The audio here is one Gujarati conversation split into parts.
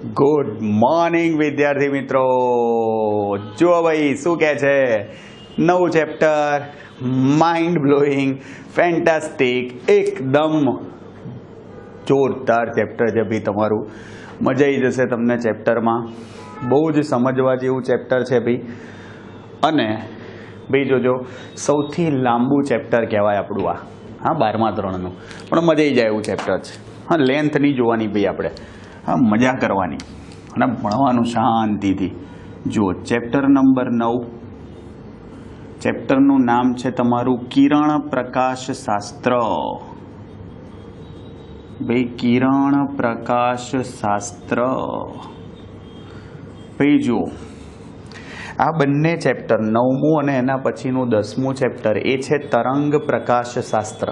ગુડ મોર્નિંગ વિદ્યાર્થી મિત્રો. જુઓ ભાઈ શું કહે છે, નવું ચેપ્ટર, માઇન્ડ બ્લોઈંગ, ફેન્ટાસ્ટિક, એકદમ જોરદાર ચેપ્ટર છે ભાઈ. તમારું મજા આવી જશે તમને ચેપ્ટરમાં. બહુ જ સમજવા જેવું ચેપ્ટર છે ભાઈ. અને ભાઈ જોજો, સૌથી લાંબુ ચેપ્ટર કહેવાય આપણું આ. હા, 12મા ધોરણનું, પણ મજા આવી જાય એવું ચેપ્ટર છે. હા, લેન્થ નહીં જોવાની ભાઈ આપણે. હા, મજા કરવાની અને ભણવાનું શાંતિથી. જુઓ, ચેપ્ટર નંબર 9. ચેપ્ટરનું નામ છે તમારું કિરણ પ્રકાશ શાસ્ત્ર. ભાઈ, કિરણ પ્રકાશ શાસ્ત્ર. ભાઈ જુઓ, આ બંને ચેપ્ટર 9મું અને એના પછીનું 10મું ચેપ્ટર એ છે તરંગ પ્રકાશ શાસ્ત્ર.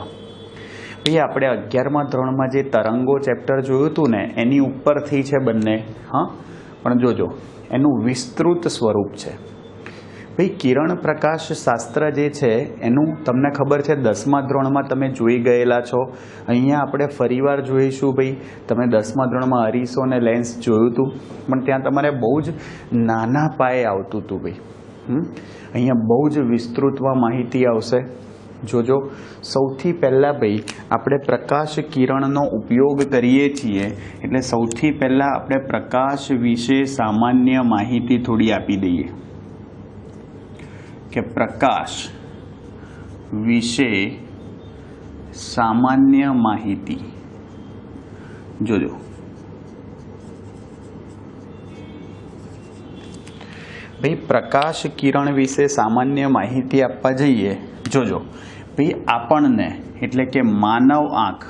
ભાઈ, આપણે 11મા ધોરણમાં જે તરંગો ચેપ્ટર જોયું હતું ને, એની ઉપરથી છે બંને. હા, પણ જોજો, એનું વિસ્તૃત સ્વરૂપ છે ભાઈ. કિરણ પ્રકાશ શાસ્ત્ર જે છે એનું તમને ખબર છે 10મા ધોરણમાં તમે જોઈ ગયેલા છો. અહીંયા આપણે ફરીવાર જોઈશું ભાઈ. તમે 10મા ધોરણમાં અરીસો અને લેન્સ જોયું હતું, પણ ત્યાં તમારે બહુ જ નાના પાયે આવતું હતું ભાઈ. અહીંયા બહુ જ વિસ્તૃતમાં માહિતી આવશે. જોજો, સૌથી પહેલાં ભાઈ આપણે પ્રકાશ કિરણનો ઉપયોગ કરીએ છીએ, એટલે સૌથી પહેલાં આપણે પ્રકાશ વિશે સામાન્ય માહિતી થોડી આપી દઈએ કે પ્રકાશ વિશે સામાન્ય માહિતી. જોજો, ભાઈ પ્રકાશ કિરણ વિશે સામાન્ય માહિતી આપવા જઈએ. જોજો ભાઈ, આપણને એટલે કે માનવ આંખ,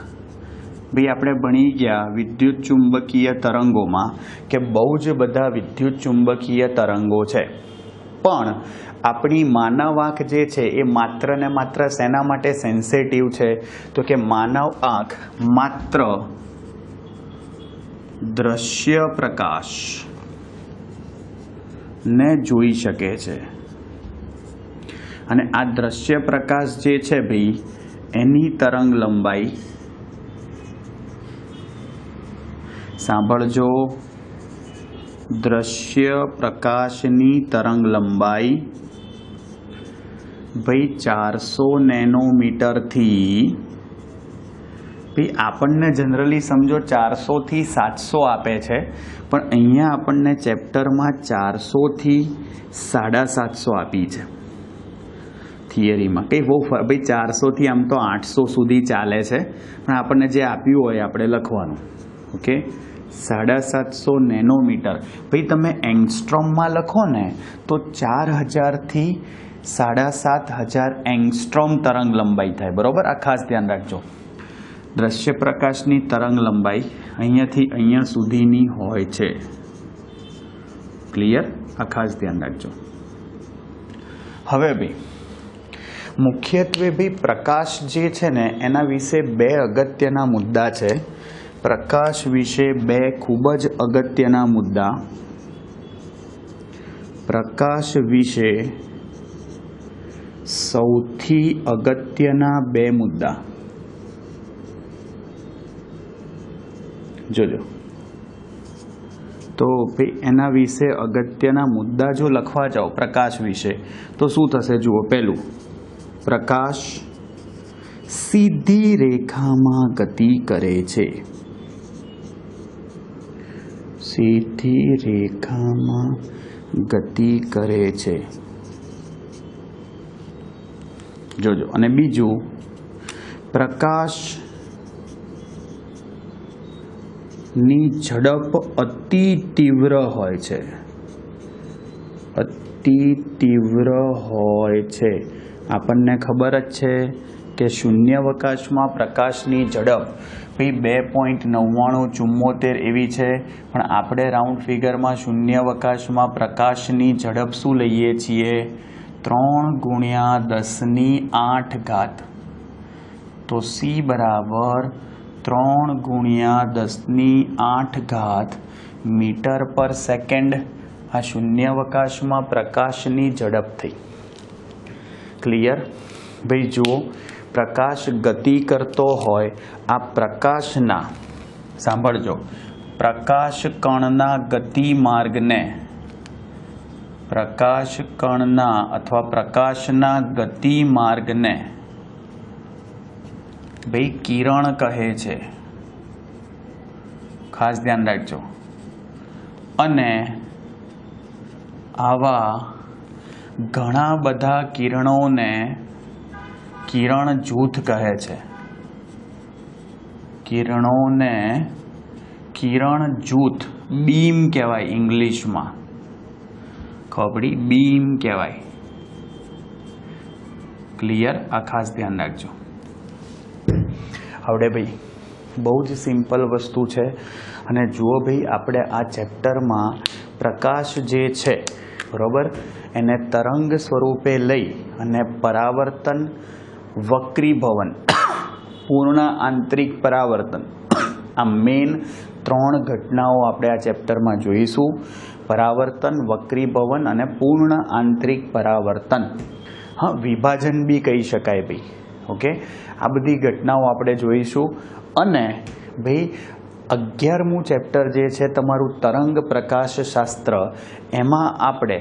ભાઈ આપણે ભણી ગયા વિદ્યુત ચુંબકીય તરંગોમાં કે બહુ જ બધા વિદ્યુત ચુંબકીય તરંગો છે, પણ આપણી માનવ આંખ જે છે એ માત્ર ને માત્ર શેના માટે સેન્સિટિવ છે? તો કે માનવ આંખ માત્ર દ્રશ્ય પ્રકાશ ને જોઈ શકે છે. અને આ દ્રશ્ય પ્રકાશ જે છે ભાઈ, એની તરંગ લંબાઈ, સાંભળજો, દ્રશ્ય પ્રકાશની તરંગ લંબાઈ ભાઈ 400 નેનોમીટરથી, ભાઈ આપણને જનરલી સમજો 400 થી 700 આપે છે, પણ અહીંયા આપણને ચેપ્ટરમાં 400 થી 750 આપી છે થિયરીમાં. કંઈ બહુ ભાઈ 400 થી આમ તો 800 સુધી ચાલે છે, પણ આપણને જે આપ્યું હોય આપણે લખવાનું. Okay, 750 nanometre. ભાઈ તમે એંગસ્ટ્રોમમાં લખો ને તો 4000 થી 7500 એંગસ્ટ્રોમ તરંગ લંબાઈ થાય. બરોબર, આ ખાસ ધ્યાન રાખજો. દ્રશ્ય પ્રકાશની તરંગ લંબાઈ અહીંયાથી અહીંયા સુધીની હોય છે. ક્લિયર? આ ખાસ ધ્યાન રાખજો. હવે ભાઈ મુખ્યત્વે ભાઈ પ્રકાશ જે છે ને એના વિશે 2 અગત્યના મુદ્દા છે. પ્રકાશ વિશે 2 ખૂબ જ અગત્યના મુદ્દા. પ્રકાશ વિશે સૌથી અગત્યના 2 મુદ્દા. જોજો, તો ભાઈ એના વિશે અગત્યના મુદ્દા જો લખવા જાઓ પ્રકાશ વિશે તો શું થશે? જુઓ, પહેલું, પ્રકાશ સીધી રેખામાં ગતિ કરે છે. સીધી રેખામાં ગતિ કરે છે. જોજો, અને બીજું, પ્રકાશ ની ઝડપ અતિ તીવ્ર હોય છે. અતિ તીવ્ર હોય છે. આપણને ખબર જ છે કે શૂન્યાવકાશમાં પ્રકાશની ઝડપ ભાઈ 2.9974 એવી છે, પણ આપણે રાઉન્ડ ફિગરમાં શૂન્યાવકાશમાં પ્રકાશની ઝડપ શું લઈએ છીએ? 3 × 10⁸. તો c બરાબર 3 × 10⁸ મીટર પર સેકન્ડ. આ શૂન્યાવકાશમાં પ્રકાશની ઝડપ થઈ. ક્લિયર? ભાઈ જુઓ, પ્રકાશ ગતિ કરતો હોય, આ પ્રકાશના, સાંભળજો, પ્રકાશ કણના ગતિ માર્ગને પ્રકાશ કણના અથવા પ્રકાશના ગતિ માર્ગને ભાઈ કિરણ કહે છે, ખાસ ધ્યાન રાખજો. અને આવા ઘણા બધા કિરણોને કિરણ જૂથ કહે છે. કિરણોને કિરણ જૂથ બીમ કહેવાય, ઇંગ્લિશમાં ખબડી બીમ કહેવાય. ક્લિયર? આ ખાસ ધ્યાન રાખજો. હવે ભાઈ બહુ જ સિમ્પલ વસ્તુ છે. અને જુઓ ભાઈ, આપણે આ ચેપ્ટરમાં પ્રકાશ જે છે બરોબર, એને તરંગ સ્વરૂપે લઈ અને પરાવર્તન, વક્રીભવન, પૂર્ણ આંતરિક પરાવર્તન, આ મેઇન 3 ઘટનાઓ આપણે આ ચેપ્ટરમાં જોઈશું. પરાવર્તન, વક્રીભવન અને પૂર્ણ આંતરિક પરાવર્તન. હા, વિભાજન બી કહી શકાય ભાઈ. ઓકે, આ બધી ઘટનાઓ આપણે જોઈશું. અને ભાઈ 11મું ચેપ્ટર જે છે તમારું તરંગ પ્રકાશ શાસ્ત્ર, એમાં આપણે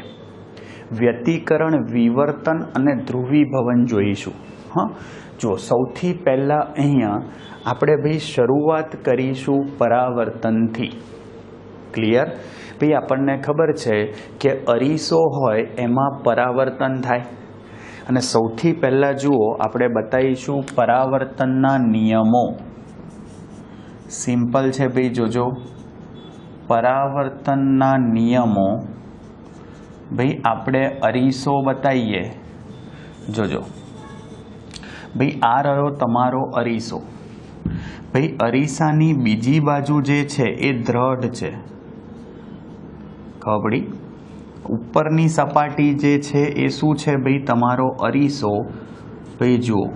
વ્યતિકરણ, વિવર્તન અને ધ્રુવીભવન જોઈશું. હા, જો સૌથી પહેલાં અહીંયા આપણે ભાઈ શરૂઆત કરીશું પરાવર્તનથી. ક્લિયર? ભાઈ આપણને ખબર છે કે અરીસો હોય એમાં પરાવર્તન થાય. અને સૌથી પહેલાં જુઓ, આપણે બતાવીશું પરાવર્તનના નિયમો. સિમ્પલ છે ભાઈ, જોજો. પરાવર્તનના નિયમો ભાઈ આપણે અરીસો બતાવીએ. જોજો ભાઈ, આ રહ્યો તમારો અરીસો. ભાઈ અરીસાની બીજી બાજુ જે છે એ દ્રઢ છે. ખબર પડી? ઉપરની સપાટી જે છે એ શું છે ભાઈ? તમારો અરીસો. ભાઈ જુઓ,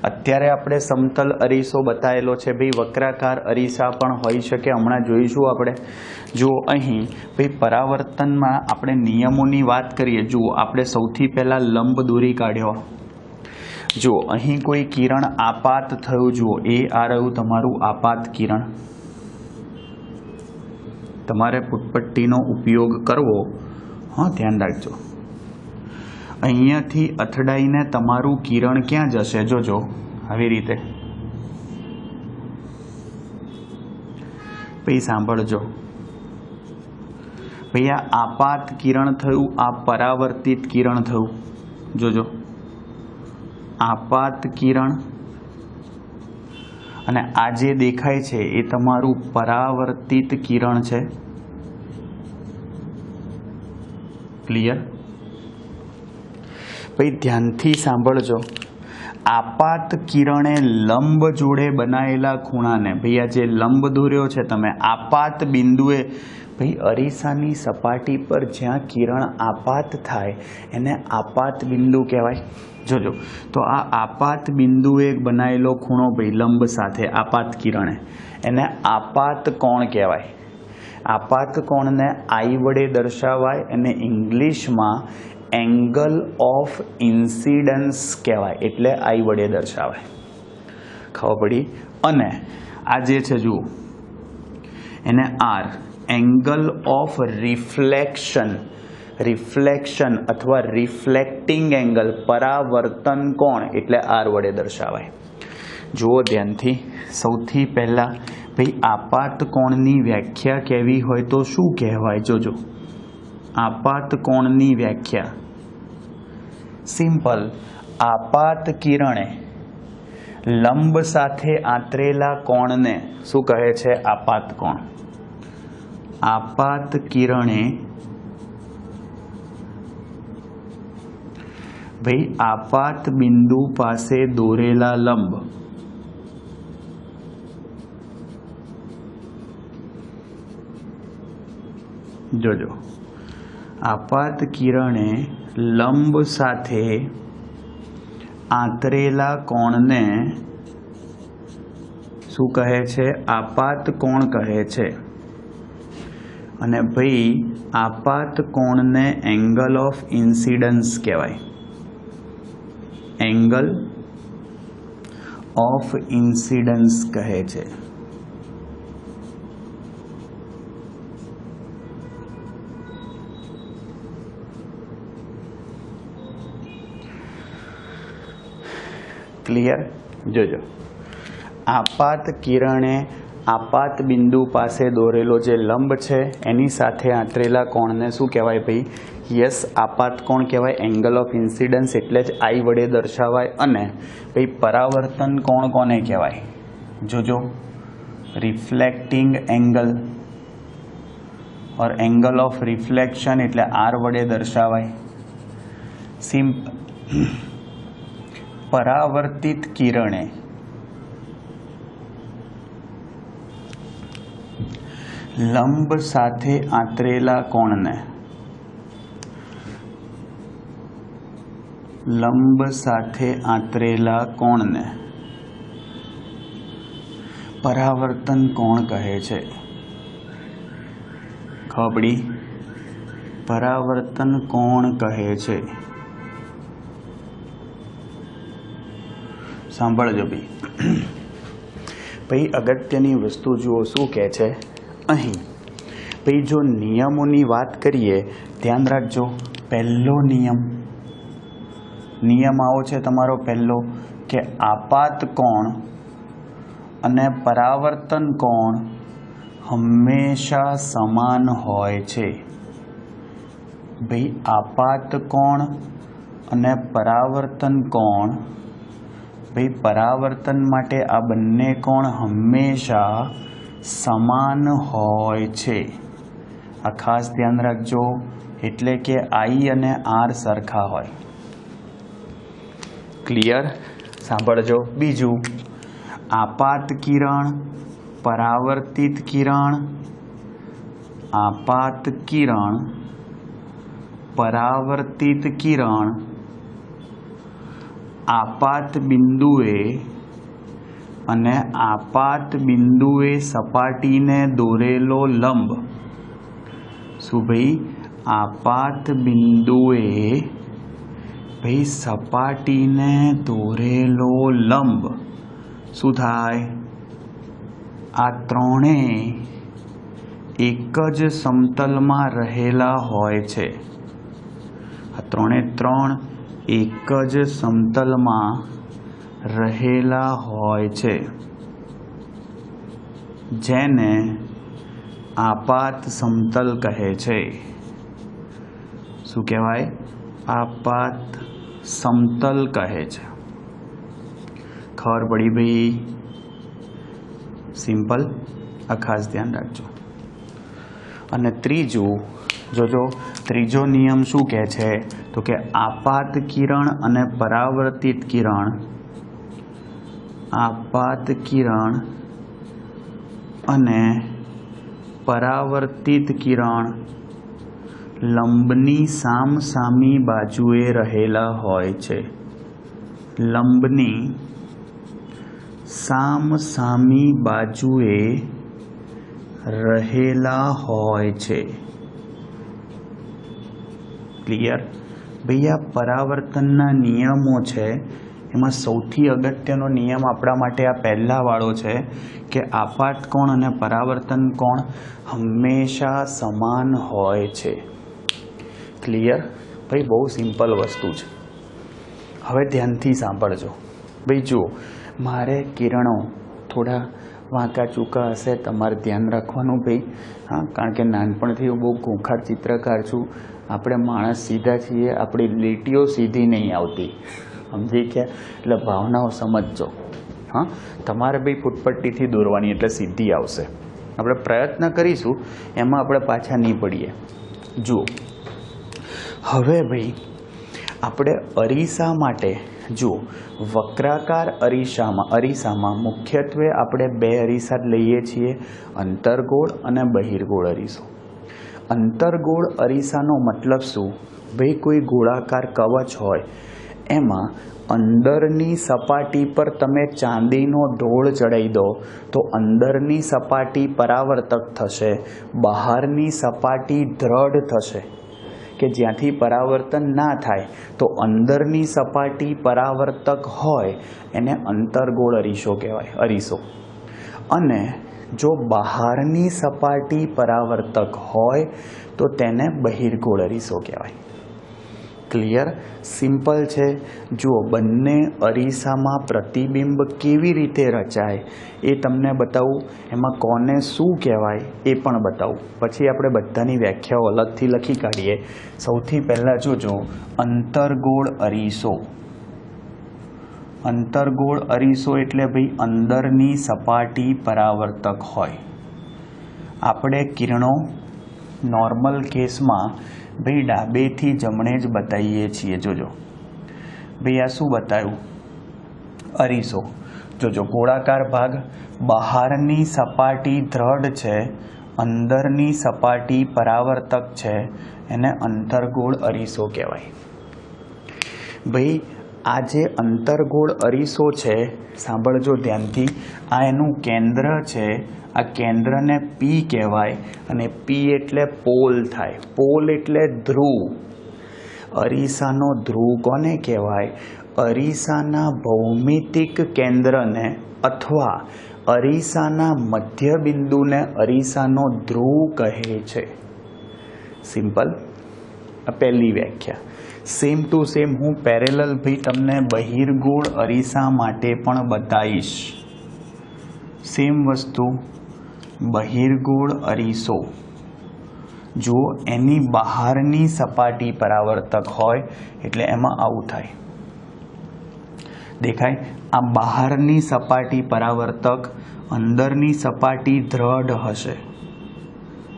અત્યારે આપણે સમતલ અરીસો બતાવેલો છે. ભાઈ વક્રાકાર અરીસા પણ હોઈ શકે, હમણાં જોઈશું આપણે. જુઓ અહીં ભાઈ પરાવર્તનમાં આપણે નિયમોની વાત કરીએ. જુઓ, આપણે સૌથી પહેલાં લંબ દોરી કાઢ્યો. જુઓ અહીં કોઈ કિરણ આપાત થયું. જુઓ, એ આ રહ્યું તમારું આપાત કિરણ. તમારે પુટપટ્ટીનો ઉપયોગ કરવો. હા, ધ્યાન રાખજો. અહીંયાથી અથડાઈને તમારું કિરણ ક્યાં જશે? જોજો, આવી રીતે. ભાઈ સાંભળજો, ભાઈ આ આપાત કિરણ થયું, આ પરાવર્તિત કિરણ થયું. જોજો, આપાત કિરણ અને આ જે દેખાય છે એ તમારું પરાવર્તિત કિરણ છે. ક્લિયર? ભાઈ ધ્યાનથી સાંભળજો. આપાત કિરણે લંબ જોડે બનાવેલા ખૂણાને, ભાઈ આ જે લંબ દોર્યો છે તમે, આપાત બિંદુએ, ભાઈ અરીસાની સપાટી પર જ્યાં કિરણ આપાત થાય એને આપાત બિંદુ કહેવાય. જોજો, તો આ આપાત બિંદુએ બનાવેલો ખૂણો ભાઈ લંબ સાથે આપાત કિરણે, એને આપાત કોણ કહેવાય. આપાત કોણને આઈ વડે દર્શાવાય અને ઇંગ્લિશમાં એંગલ ઓફ ઇન્સિડન્સ કહેવાય, એટલે આઈ વડે દર્શાવાય. ખબર પડી? અને આ જે છે જુઓ, એને R, angle of reflection, reflection અથવા રિફ્લેક્ટિંગ એંગલ, પરાવર્તન કોણ, એટલે આર વડે દર્શાવાય. જુઓ ધ્યાનથી. સૌથી પહેલાં ભાઈ આપાત કોણની વ્યાખ્યા કેવી હોય તો શું કહેવાય? જોજો, આપાત કોણની વ્યાખ્યા સિમ્પલ. આપાત કિરણે લંબ સાથે આંતરેલા કોણને શું કહે છે? આપાત કોણ. આપાત કિરણે ભાઈ આપાત બિંદુ પાસે દોરેલા લંબ, જોજો, આપાત કિરણે લંબ સાથે આંતરેલા કોણને શું કહે છે? આપાત કોણ કહે છે. અને ભાઈ આપાત કોણને એંગલ ઓફ ઇન્સિડન્સ કહેવાય. એંગલ ઓફ ઇન્સિડન્સ કહે છે. ક્લિયર? જોજો, આપાત કિરણે આપાત બિંદુ પાસે દોરેલો જે લંબ છે એની સાથે આંતરેલા કોણને શું કહેવાય ભાઈ? યસ, આપાત કોણ કહેવાય? એંગલ ઓફ ઇન્સિડન્સ, એટલે જ આઈ વડે દર્શાવાય. અને ભાઈ પરાવર્તન કોણ કોને કહેવાય? જોજો, reflecting angle or angle of reflection એટલે આર વડે દર્શાવાય. સિમ્પલ. પરાવર્તિત કિરણે લંબ સાથે આંતરેલા કોણને પરાવર્તન કોણ કહે છે? ખબડી, પરાવર્તન કોણ કહે છે? સાંભળજો ભાઈ અગત્યની વસ્તુ જુઓ શું કહે છે અહીં. ભાઈ જો નિયમોની વાત કરીએ, ધ્યાન રાખજો. પહેલો નિયમ આવો છે તમારો પહેલો, કે આપાત કોણ અને પરાવર્તન કોણ હંમેશા સમાન હોય છે. ભાઈ આપાત કોણ અને પરાવર્તન કોણ, ભાઈ પરાવર્તન માટે આ બંને કોણ હંમેશા સમાન હોય છે. આ ખાસ ધ્યાન રાખજો, એટલે કે આઈ અને આર સરખા હોય. ક્લિયર? સાંભળજો. બીજું, આપાત કિરણ, પરાવર્તિત કિરણ, આપાત કિરણ, પરાવર્તિત કિરણ આપાત બિંદુએ અને આપાત બિંદુએ સપાટીને દોરેલો લંબ. શું ભાઈ? આપાત બિંદુએ ભાઈ સપાટીને દોરેલો લંબ શું થાય? આ ત્રણેય એક જ સમતલમાં રહેલા હોય છે. આ ત્રણે ત્રણ એક જ સમતલમાં રહેલા હોય છે, જેને આપાત સમતલ કહે છે. શું કહેવાય? આપાત સમતલ કહે છે. ખબર પડી ભાઈ? સિમ્પલ. આ ખાસ ધ્યાન રાખજો. અને ત્રીજું જોજો, ત્રીજો નિયમ શું કહે છે? તો કે આપાત કિરણ અને પરાવર્તિત કિરણ, આપાત કિરણ અને પરાવર્તિત કિરણ લંબની સામસામી બાજુએ રહેલા હોય છે. લંબની સામસામી બાજુએ રહેલા હોય છે. ક્લિયર? ભાઈ આ પરાવર્તનના નિયમો છે, એમાં સૌથી અગત્યનો નિયમ આપણા માટે આ પહેલા વાળો છે કે આપાત કોણ અને પરાવર્તન કોણ હંમેશા સમાન હોય છે. ક્લિયર? ભાઈ બહુ સિમ્પલ વસ્તુ છે. હવે ધ્યાનથી સાંભળજો. ભાઈ જુઓ, મારે કિરણો થોડા વાંકા ચૂકા હશે, તમારે ધ્યાન રાખવાનું ભાઈ. હા, કારણ કે નાનપણથી હું બહુ ખૂંખાર ચિત્રકાર છું. આપણે માણસ સીધા છીએ, આપણી લીટીઓ સીધી નહીં આવતી, સમજી ગયા? એટલે ભાવનાઓ સમજજો. હા, તમારે ભાઈ ફૂટપટ્ટીથી દોરવાની એટલે સીધી આવશે. આપણે પ્રયત્ન કરીશું, એમાં આપણે પાછા નહીં પડીએ. જુઓ, હવે ભાઈ આપણે અરીસા માટે જુઓ, વક્રાકાર અરીસામાં મુખ્યત્વે આપણે બે અરીસા લઈએ છીએ, અંતર્ગોળ અને બહિર્ગોળ અરીસો. અંતર્ગોળ અરીસાનો મતલબ શું? ભાઈ કોઈ ગોળાકાર કવચ હોય, એમાં અંદરની સપાટી પર તમે ચાંદીનો ઢોળ ચડાવી દો તો અંદરની સપાટી પરાવર્તક થશે, બહારની સપાટી દ્રઢ થશે. કે જ્યાંથી પરાવર્તન ના થાય તો અંદરની સપાટી પરાવર્તક હોય એને અંતર્ગોળ અરીસો કહેવાય, અરીસો. અને જો બહારની સપાટી પરાવર્તક હોય તો તેને બહિર્ગોળ અરીસો કહેવાય. ક્લિયર? સિમ્પલ છે. જુઓ, બંને અરીસામાં પ્રતિબિંબ કેવી રીતે રચાય એ તમને બતાવું, એમાં કોને શું કહેવાય એ પણ બતાવું. પછી આપણે બધાની વ્યાખ્યાઓ અલગથી લખી કાઢીએ. સૌથી પહેલાં જોજો, અંતર્ગોળ અરીસો. અંતર્ગોળ અરીસો એટલે ભાઈ અંદરની સપાટી પરાવર્તક હોય. આપણે કિરણો નોર્મલ કેસમાં ભાઈ ડાબેથી જમણે જ બતાવીએ છીએ. જોજો ભાઈ, આ શું બતાવ્યું? અરીસો. જોજો, ગોળાકાર ભાગ, બહારની સપાટી દ્રઢ છે, અંદરની સપાટી પરાવર્તક છે, એને અંતર્ગોળ અરીસો કહેવાય. ભાઈ, આ જે અંતર્ગોળ અરીસો છે, સાંભળજો ધ્યાનથી, આ એનું કેન્દ્ર છે. આ કેન્દ્રને પી કહેવાય અને પી એટલે પોલ થાય. પોલ એટલે ધ્રુવ. અરીસાનો ધ્રુવ કોને કહેવાય? અરીસાના ભૌમિતિક કેન્દ્રને અથવા અરીસાના મધ્યબિંદુને અરીસાનો ધ્રુવ કહે છે. સિમ્પલ. આ પહેલી વ્યાખ્યા. સેમ ટુ સેમ હું પેરેલલ ભાઈ તમને બહિર્ગોળ અરીસા માટે પણ બતાવીશ. સેમ વસ્તુ, બહિર્ગોળ અરીસો. જો એની બહારની સપાટી પરાવર્તક હોય એટલે એમાં આવું થાય. દેખાય? આ બહારની સપાટી પરાવર્તક, અંદરની સપાટી દ્રઢ હશે.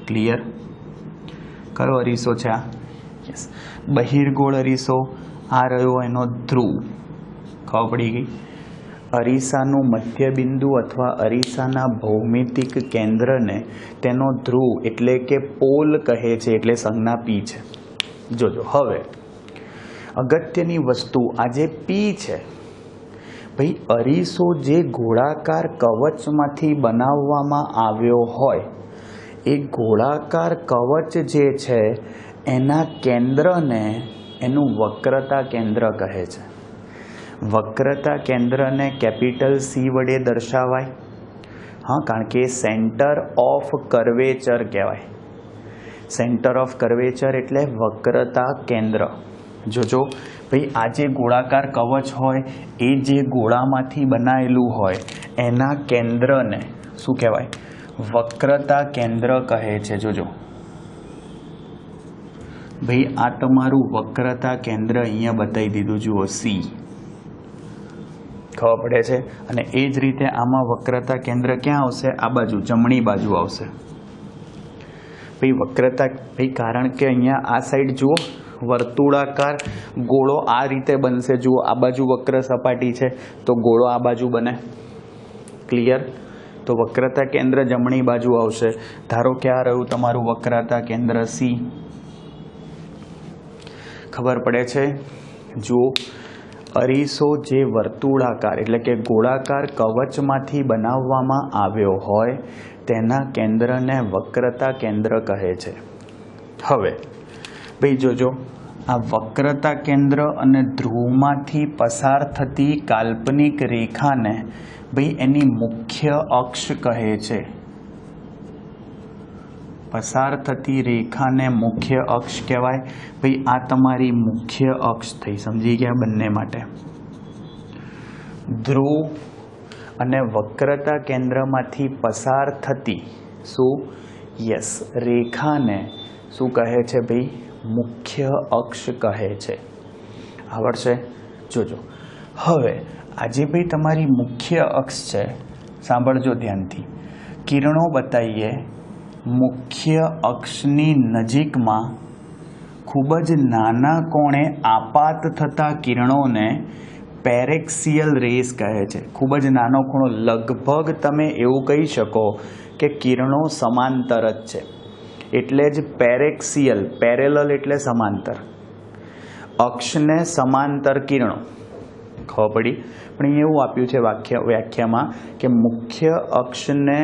ક્લિયર? કયો અરીસો છે આ? યસ, બહિર્ગોળ અરીસો. આ રહ્યો એનો ધ્રુવ. ખબર પડી ગઈ? અરીસાનું મધ્યબિંદુ અથવા અરીસાના ભૌમિતિક કેન્દ્રને તેનો ધ્રુવ એટલે કે પોલ કહે છે, એટલે સંજ્ઞા પી છે. જોજો, હવે અગત્યની વસ્તુ આ જે પી છે, ભાઈ અરીસો જે ગોળાકાર કવચમાંથી બનાવવામાં આવ્યો હોય, એ ગોળાકાર કવચ જે છે એના કેન્દ્રને એનું વક્રતા કેન્દ્ર કહે છે. વક્રતા કેન્દ્રને કેપિટલ સી વડે દર્શાવાય. હા, કારણ કે સેન્ટર ઓફ કર્વેચર કહેવાય. સેન્ટર ઓફ કર્વેચર એટલે વક્રતા કેન્દ્ર. જોજો ભાઈ, આ જે ગોળાકાર કવચ હોય એ જે ગોળામાંથી બનાવેલું હોય એના કેન્દ્રને શું કહેવાય? વક્રતા કેન્દ્ર કહે છે. જોજો ભાઈ, આ તમારું વક્રતા કેન્દ્ર અહીંયા બતાવી દીધું. જુઓ, સી. ખબર પડે છે? અને એ જ રીતે આમાં વક્રતા કેન્દ્ર ક્યાં આવશે? આ બાજુ, જમણી બાજુ આવશે. ભાઈ વક્રતા, ભાઈ કારણ કે અહીંયા આ સાઈડ જુઓ, વર્તુળાકાર ગોળો આ રીતે બનશે. જુઓ, આ બાજુ વક્ર સપાટી છે તો ગોળો આ બાજુ બને. ક્લિયર? તો વક્રતા કેન્દ્ર જમણી બાજુ આવશે. ધારો કે આ રહ્યું તમારું વક્રતા કેન્દ્ર સી. ખબર પડે છે? જુઓ, અરીસો જે વર્તુળાકાર એટલે કે ગોળાકાર કવચમાંથી બનાવવામાં આવ્યો હોય તેના કેન્દ્રને વક્રતા કેન્દ્ર કહે છે. હવે ભાઈ જોજો, આ વક્રતા કેન્દ્ર અને ધ્રુવમાંથી પસાર થતી કાલ્પનિક રેખાને ભાઈ એની મુખ્ય અક્ષ કહે છે. પસાર થતી રેખાને મુખ્ય અક્ષ કહેવાય. ભાઈ આ તમારી મુખ્ય અક્ષ થઈ. સમજી ગયા? બંને માટે ધ્રુવ અને વક્રતા કેન્દ્રમાંથી પસાર થતી શું? યસ, રેખાને શું કહે છે ભાઈ? મુખ્ય અક્ષ કહે છે. આવડશે? જોજો, હવે આજે ભાઈ તમારી મુખ્ય અક્ષ છે. સાંભળજો ધ્યાનથી. કિરણો બતાવીએ. મુખ્ય અક્ષની નજીકમાં ખૂબ જ નાના કોણે આપાત થતા કિરણોને પેરેક્સિયલ રેસ કહે છે. ખૂબ જ નાનો ખૂણો, લગભગ તમે એવું કહી શકો કે કિરણો સમાંતર જ છે, એટલે જ પેરેક્સિયલ. પેરેલલ એટલે સમાંતર, અક્ષને સમાંતર કિરણો. ખબર પડી? પણ એવું આપ્યું છે વ્યાખ્યામાં કે મુખ્ય અક્ષને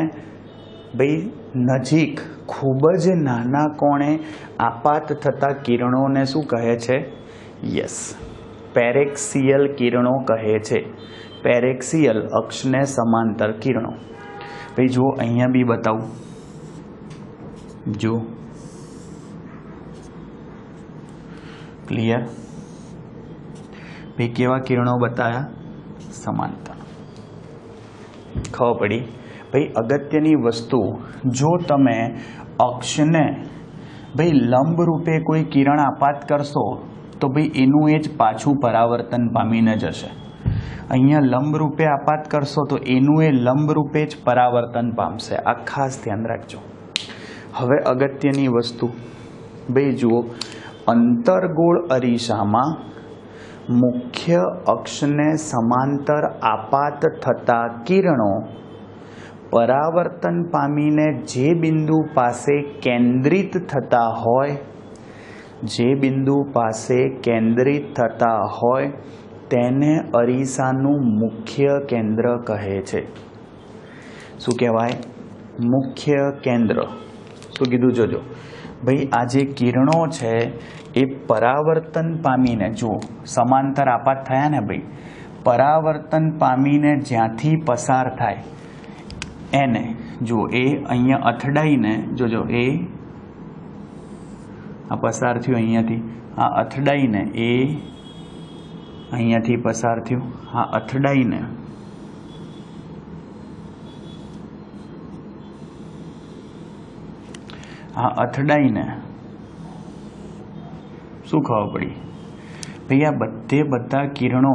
ભાઈ નજીક ખૂબ જ નાના કોણે આપાત થતા કિરણોને શું કહે છે? યસ, પેરેક્સિયલ કિરણો કહે છે. પેરેક્સિયલ અક્ષને સમાંતર કિરણો. ભાઈ જુઓ, અહીંયા બી બતાવું. જો ક્લિયર? भाई केवा किरणों बताया? समांतर। खबर पड़ी? भाई अगत्यनी वस्तु, जो तमे अक्षने भाई लंब रूपे कोई किरण आपात करशो तो भाई एनु एज पाछू परावर्तन पामीने जशे। अहींया लंब रूपे आपात करशो तो एनु ए लंब रूपे ज परावर्तन पामशे। आ खास ध्यान राखजो। हवे अगत्यनी वस्तु भाई जुओ, अंतरगोळ अरीसामां मुख्य अक्षने समांतर आपात थता किरणों परावर्तन पामीने जे बिंदु पासे केंद्रित थता होय, जे बिंदु पासे केंद्रित थता होय तेने अरीसानुं मुख्य केंद्र कहे छे। शुं कहेवाय? मुख्य केंद्र। शुं कीधुं जोजो भाई, आ जे किरणों छे ए परावर्तन पामीने, जो समांतर आपात थया ने भाई, परावर्तन पामीने ज्यांथी पसार थाय एने जो ए अहींया अथडाईने, जोजो ए आ पसार थयो अहींयाथी, आ अथडाईने ए अहींयाथी पसार थयो, आ अथडाईने आ अथडाईने શું ખબર પડી? ભાઈ આ બધે બધા કિરણો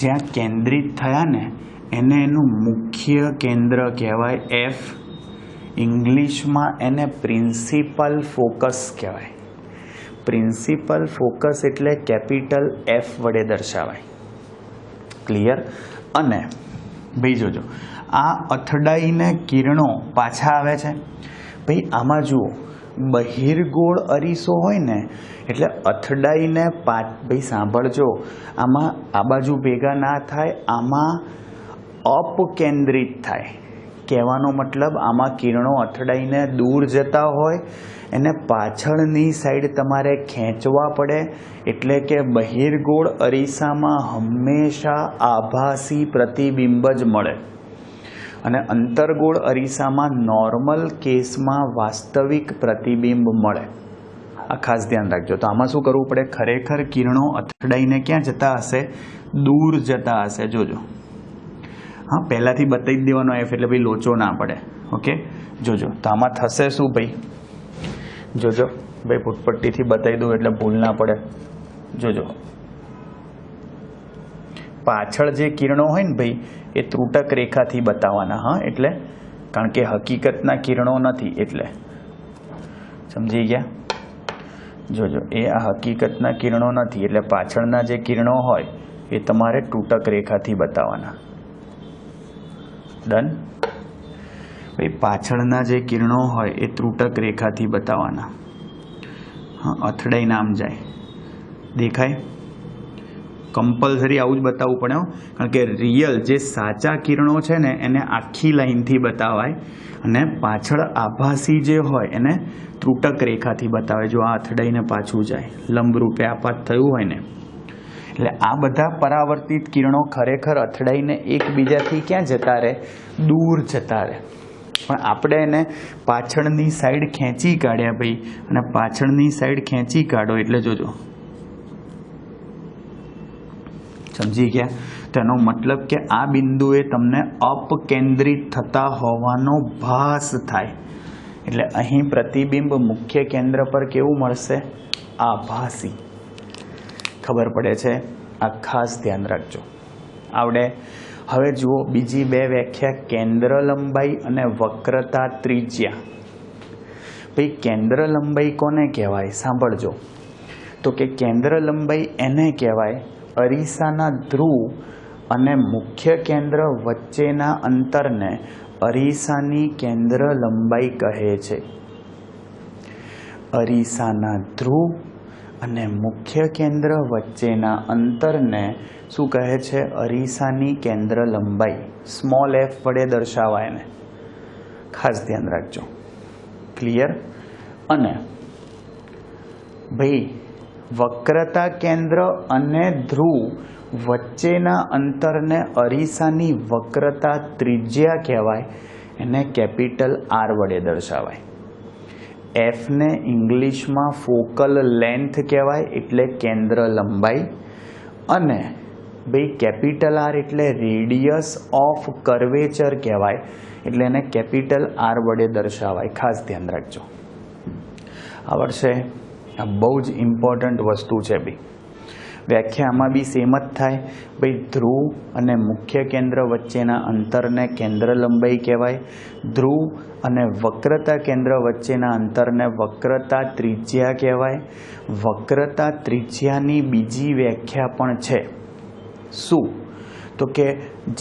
જ્યાં કેન્દ્રિત થયા ને એને એનું મુખ્ય કેન્દ્ર કહેવાય એફ. ઇંગ્લિશમાં એને પ્રિન્સિપલ ફોકસ કહેવાય. પ્રિન્સિપલ ફોકસ એટલે કેપિટલ એફ વડે દર્શાવાય. ક્લિયર? અને ભાઈ જોજો, આ અથડાઈને કિરણો પાછા આવે છે. ભાઈ આમાં જુઓ, બહિર્ગોળ અરીસો હોય ને એટલે અથડાઈને ભાઈ સાંભળજો, આમાં આ બાજુ ભેગા ના થાય, આમાં અપકેન્દ્રિત થાય. કહેવાનો મતલબ આમાં કિરણો અથડાઈને દૂર જતા હોય એને પાછળની સાઈડ તમારે ખેંચવા પડે, એટલે કે બહિર્ગોળ અરીસામાં હંમેશા આભાસી પ્રતિબિંબ જ મળે અને અંતર્ગોળ અરીસામાં નોર્મલ કેસમાં વાસ્તવિક પ્રતિબિંબ મળે. આ ખાસ ધ્યાન રાખજો. તો આમાં શું કરવું પડે? ખરેખર કિરણો અથડાઈને ક્યાં જતા હશે? દૂર જતા હશે. જોજો, હા, પહેલાંથી બતાવી જ દેવાનો એફ એટલે ભાઈ લોચો ના પડે. ઓકે, જોજો. તો આમાં થશે શું ભાઈ? જોજો ભાઈ, ફૂટપટ્ટીથી બતાવી દઉં એટલે ભૂલ ના પડે. જોજો, પાછળ જે કિરણો હોય ને ભાઈ એ ત્રુટક રેખાથી બતાવવાના. હા, એટલે કારણ કે હકીકતના કિરણો નથી એટલે. સમજી ગયા? જોજો, એ આ હકીકતના કિરણો નથી એટલે પાછળના જે કિરણો હોય એ તમારે તૂટક રેખાથી બતાવવાના. ડન? ભાઈ પાછળના જે કિરણો હોય એ ત્રુટક રેખાથી બતાવવાના. હા, અથડાઈ નામ જાય. દેખાય? કમ્પલસરી આવું જ બતાવવું પડે, કારણ કે રિયલ જે સાચા કિરણો છે ને એને આખી લાઈનથી બતાવાય અને પાછળ આભાસી જે હોય એને ત્રુટક રેખાથી બતાવે. જો આ અથડાઈને પાછું જાય, લંબરૂપે આપાત થયું હોય ને, એટલે આ બધા પરાવર્તિત કિરણો ખરેખર અથડાઈને એકબીજાથી ક્યાં જતા રહે? દૂર જતા રહે. પણ આપણે એને પાછળની સાઈડ ખેંચી કાઢ્યા ભાઈ, અને પાછળની સાઈડ ખેંચી કાઢો એટલે જોજો, સમજી ગયા? તેનો મતલબ કે આ બિંદુએ તમને અપકેન્દ્રિત થતા હોવાનો ભાસ થાય. એટલે અહીં પ્રતિબિંબ મુખ્ય કેન્દ્ર પર કેવું મળશે? આભાસી. ખબર પડે છે? આ ખાસ ધ્યાન રાખજો. આવડે? હવે જુઓ બીજી બે વ્યાખ્યા, કેન્દ્ર લંબાઈ અને વક્રતા ત્રિજ્યા. ભાઈ કેન્દ્ર લંબાઈ કોને કહેવાય? સાંભળજો. તો કે કેન્દ્ર લંબાઈ એને કહેવાય અરીસાના ધ્રુવ અને મુખ્ય કેન્દ્ર વચ્ચેના અંતરને અરીસાની કેન્દ્ર લંબાઈ કહે છે. અરીસાના ધ્રુવ અને મુખ્ય કેન્દ્ર વચ્ચેના અંતરને શું કહે છે? અરીસાની કેન્દ્ર લંબાઈ. સ્મોલ એફ વડે દર્શાવાય એને. ખાસ ધ્યાન રાખજો. ક્લિયર? અને ભાઈ વક્રતા કેન્દ્ર અને ધ્રુવ વચ્ચેના અંતરને અરીસાની વક્રતા ત્રિજ્યા કહેવાય. એને કેપિટલ આર વડે દર્શાવાય. એફને ઇંગ્લિશમાં ફોકલ લેન્થ કહેવાય, એટલે કેન્દ્ર લંબાઈ. અને ભાઈ કેપિટલ આર એટલે રેડિયસ ઓફ કર્વેચર કહેવાય, એટલે એને કેપિટલ આર વડે દર્શાવાય. ખાસ ધ્યાન રાખજો. આવડશે? આ બહુ જ ઇમ્પોર્ટન્ટ વસ્તુ છે ભાઈ. વ્યાખ્યામાં બી સેમ જ થાય ભાઈ. ધ્રુવ અને મુખ્ય કેન્દ્ર વચ્ચેના અંતરને કેન્દ્ર લંબાઈ કહેવાય. ધ્રુવ અને વક્રતા કેન્દ્ર વચ્ચેના અંતરને વક્રતા ત્રિજ્યા કહેવાય. વક્રતા ત્રિજ્યાની બીજી વ્યાખ્યા પણ છે. શું? તો કે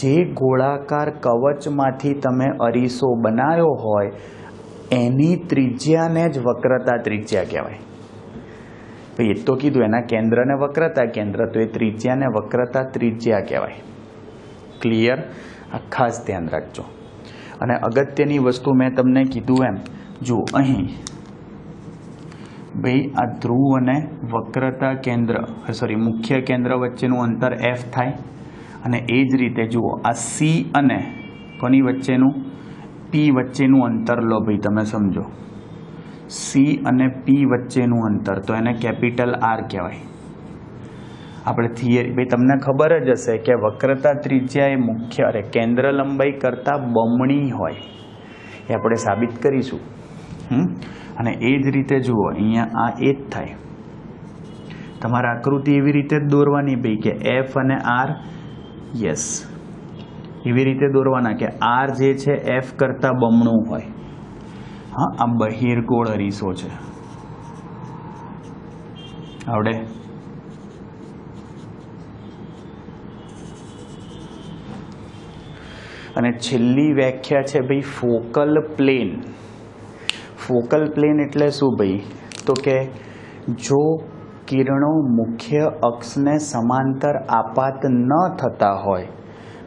જે ગોળાકાર કવચમાંથી તમે અરીસો બનાવ્યો હોય એની ત્રિજ્યાને જ વક્રતા ત્રિજ્યા કહેવાય. ભાઈ એ તો કીધું એના કેન્દ્રને વક્રતા કેન્દ્ર, તો એ ત્રિજ્યાને વક્રતા ત્રિજ્યા કહેવાય. ક્લિયર? આ ખાસ ધ્યાન રાખજો. અને અગત્યની વસ્તુ મેં તમને કીધું એમ, જો અહીં ભાઈ આ ધ્રુવ અને વક્રતા કેન્દ્ર મુખ્ય કેન્દ્ર વચ્ચેનું અંતર એફ થાય, અને એ જ રીતે જુઓ આ સી અને કોની વચ્ચેનું, પી વચ્ચેનું અંતર લો ભાઈ. તમે સમજો, સી અને પી વચ્ચેનું અંતર, તો એને કેપિટલ આર કહેવાય. આપણે થિયરી ભાઈ તમને ખબર જ હશે કે વક્રતા ત્રિજ્યા એ મુખ્ય કેન્દ્ર લંબાઈ કરતાં બમણી હોય, એ આપણે સાબિત કરીશું. અને એ જ રીતે જુઓ અહીંયા આ એ જ થાય. તમારે આકૃતિ એવી રીતે જ દોરવાની ભાઈ કે એફ અને આર, યસ, એવી રીતે દોરવાના કે આર જે છે એફ કરતાં બમણું હોય. હા, આ બહિર્ગોળ અરીસો છે. આવડે? અને છેલ્લી વ્યાખ્યા છે ભાઈ ફોકલ પ્લેન. ફોકલ પ્લેન એટલે શું ભાઈ? તો કે જો કિરણો મુખ્ય અક્ષને સમાંતર આપાત ન થતા હોય,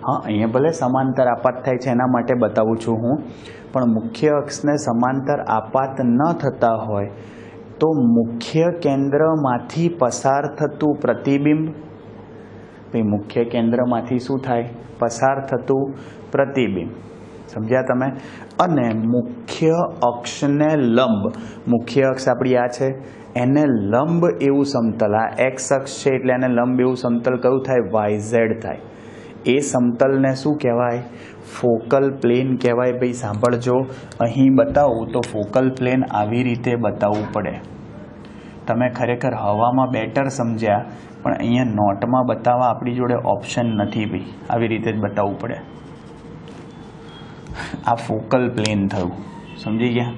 હા અહીંયા ભલે સમાંતર આપાત થાય છે એના માટે બતાવું છું હું, પણ મુખ્ય અક્ષને સમાંતર આપાત ન થતા હોય તો મુખ્ય કેન્દ્રમાંથી પસાર થતું પ્રતિબિંબ, ભાઈ મુખ્ય કેન્દ્રમાંથી શું થાય? પસાર થતું પ્રતિબિંબ. સમજ્યા તમે? અને મુખ્ય અક્ષને લંબ, મુખ્ય અક્ષ આપણી આ છે, એને લંબ એવું સમતલ, આ એક્સ અક્ષ છે એટલે એને લંબ એવું સમતલ કયું થાય? YZ થાય. એ સમતલને શું કહેવાય? ફોકલ પ્લેન કહેવાય. ભાઈ સાંભળજો, અહીં બતાવું તો ફોકલ પ્લેન આવી રીતે બતાવવું પડે. તમે ખરેખર હવામાં બેટર સમજ્યા, પણ અહીંયા નોટમાં બતાવવા આપણી જોડે ઓપ્શન નથી ભાઈ. આવી રીતે જ બતાવવું પડે. આ ફોકલ પ્લેન થયું. સમજી ગયા?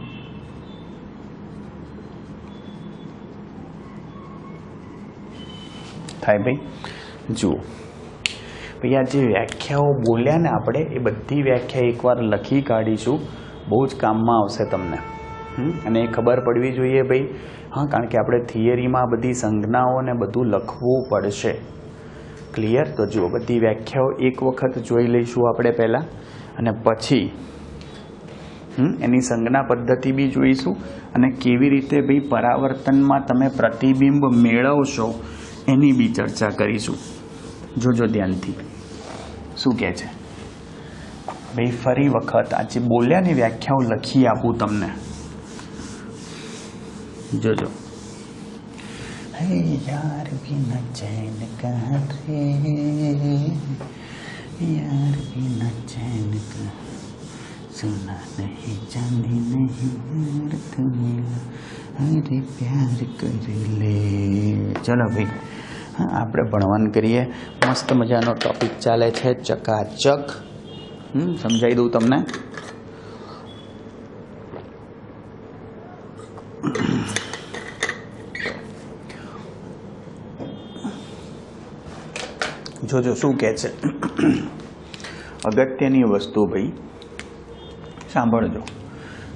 થાય ભાઈ? જુઓ ભાઈ, આ જે વ્યાખ્યાઓ બોલ્યા ને આપણે, એ બધી વ્યાખ્યા એકવાર લખી કાઢીશું, બહુ જ કામમાં આવશે તમને. અને એ ખબર પડવી જોઈએ ભાઈ. હા, કારણ કે આપણે થિયરીમાં બધી સંજ્ઞાઓ ને બધું લખવું પડશે. ક્લિયર? તો જુઓ, બધી વ્યાખ્યાઓ એક વખત જોઈ લઈશું આપણે પહેલાં, અને પછી એની સંજ્ઞા પદ્ધતિ બી જોઈશું, અને કેવી રીતે ભાઈ પરાવર્તનમાં તમે પ્રતિબિંબ મેળવશો એની બી ચર્ચા કરીશું. જોજો ધ્યાનથી શું કહે છે ભાઈ. ફરી વખત આજે બોલ્યાની વ્યાખ્યાઓ લખી આપું તમને. જોજો. હે યાર બિના ચैन कहाँ रे, यार बिना चैन का सुना नहीं चांदी नहीं अर्थ मिला, अरे प्यार कर ले. ચલો ભાઈ, આપણે ભણવાનું કરીએ. મસ્ત મજાનો ટોપિક ચાલે છે, ચકાચક. સમજાવી દઉં તમને. જોજો શું કહે છે. અગત્યની વસ્તુ ભાઈ સાંભળજો.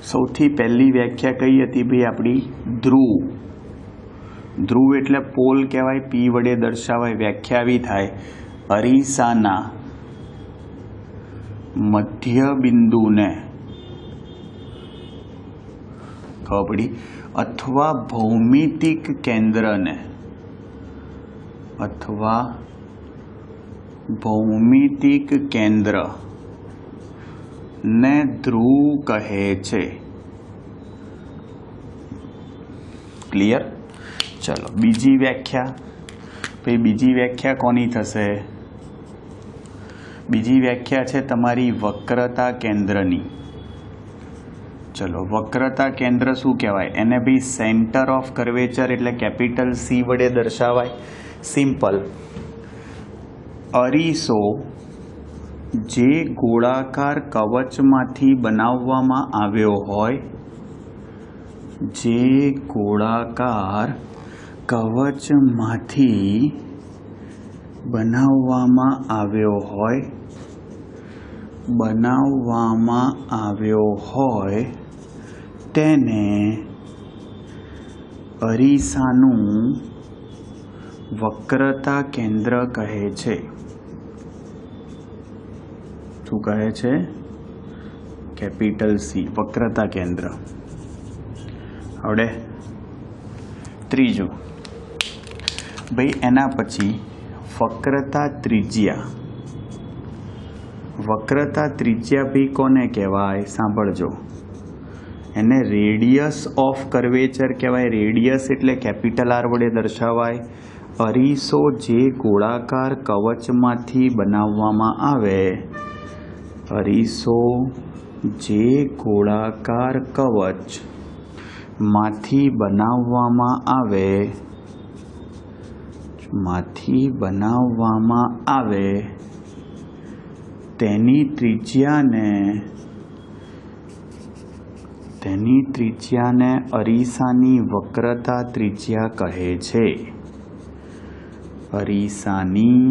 સૌથી પહેલી વ્યાખ્યા કઈ હતી ભાઈ આપણી? ધ્રુવ. ધ્રુવ એટલે પોલ કહેવાય, પી વડે દર્શાવાય. વ્યાખ્યા આવી થાય, અરીસાના મધ્ય બિંદુને ખબર પડી, અથવા ભૌમિતિક કેન્દ્રને, અથવા ભૌમિતિક કેન્દ્ર ને ધ્રુવ કહે છે. ક્લિયર? ચલો બીજી વ્યાખ્યા. ભાઈ બીજી વ્યાખ્યા કોની થશે? બીજી વ્યાખ્યા છે તમારી વક્રતા કેન્દ્રની. ચલો, વક્રતા કેન્દ્ર શું કહેવાય? એને બી સેન્ટર ઓફ કર્વેચર એટલે કેપિટલ સી વડે દર્શાવાય. સિમ્પલ. અરીસો જે ગોળાકાર કવચમાંથી બનાવવામાં આવ્યો હોય, જે ગોળાકાર કવચમાંથી બનાવવામાં આવ્યો હોય તેને અરીસાનું વક્રતા કેન્દ્ર કહે છે. શું કહે છે? કેપિટલ સી, વક્રતા કેન્દ્ર. આવડે? ત્રીજું ભાઈ, એના પછી વક્રતા ત્રિજ્યા. વક્રતા ત્રિજ્યા ભાઈ કોને કહેવાય? સાંભળજો. એને રેડિયસ ઓફ કર્વેચર કહેવાય. રેડિયસ એટલે કેપિટલ આર વડે દર્શાવાય. અરીસો જે ગોળાકાર કવચમાંથી બનાવવામાં આવે, અરીસો જે ગોળાકાર કવચમાંથી બનાવવામાં આવે તેની ત્રિજ્યાને અરીસાની વક્રતા ત્રિજ્યા કહે છે. અરીસાની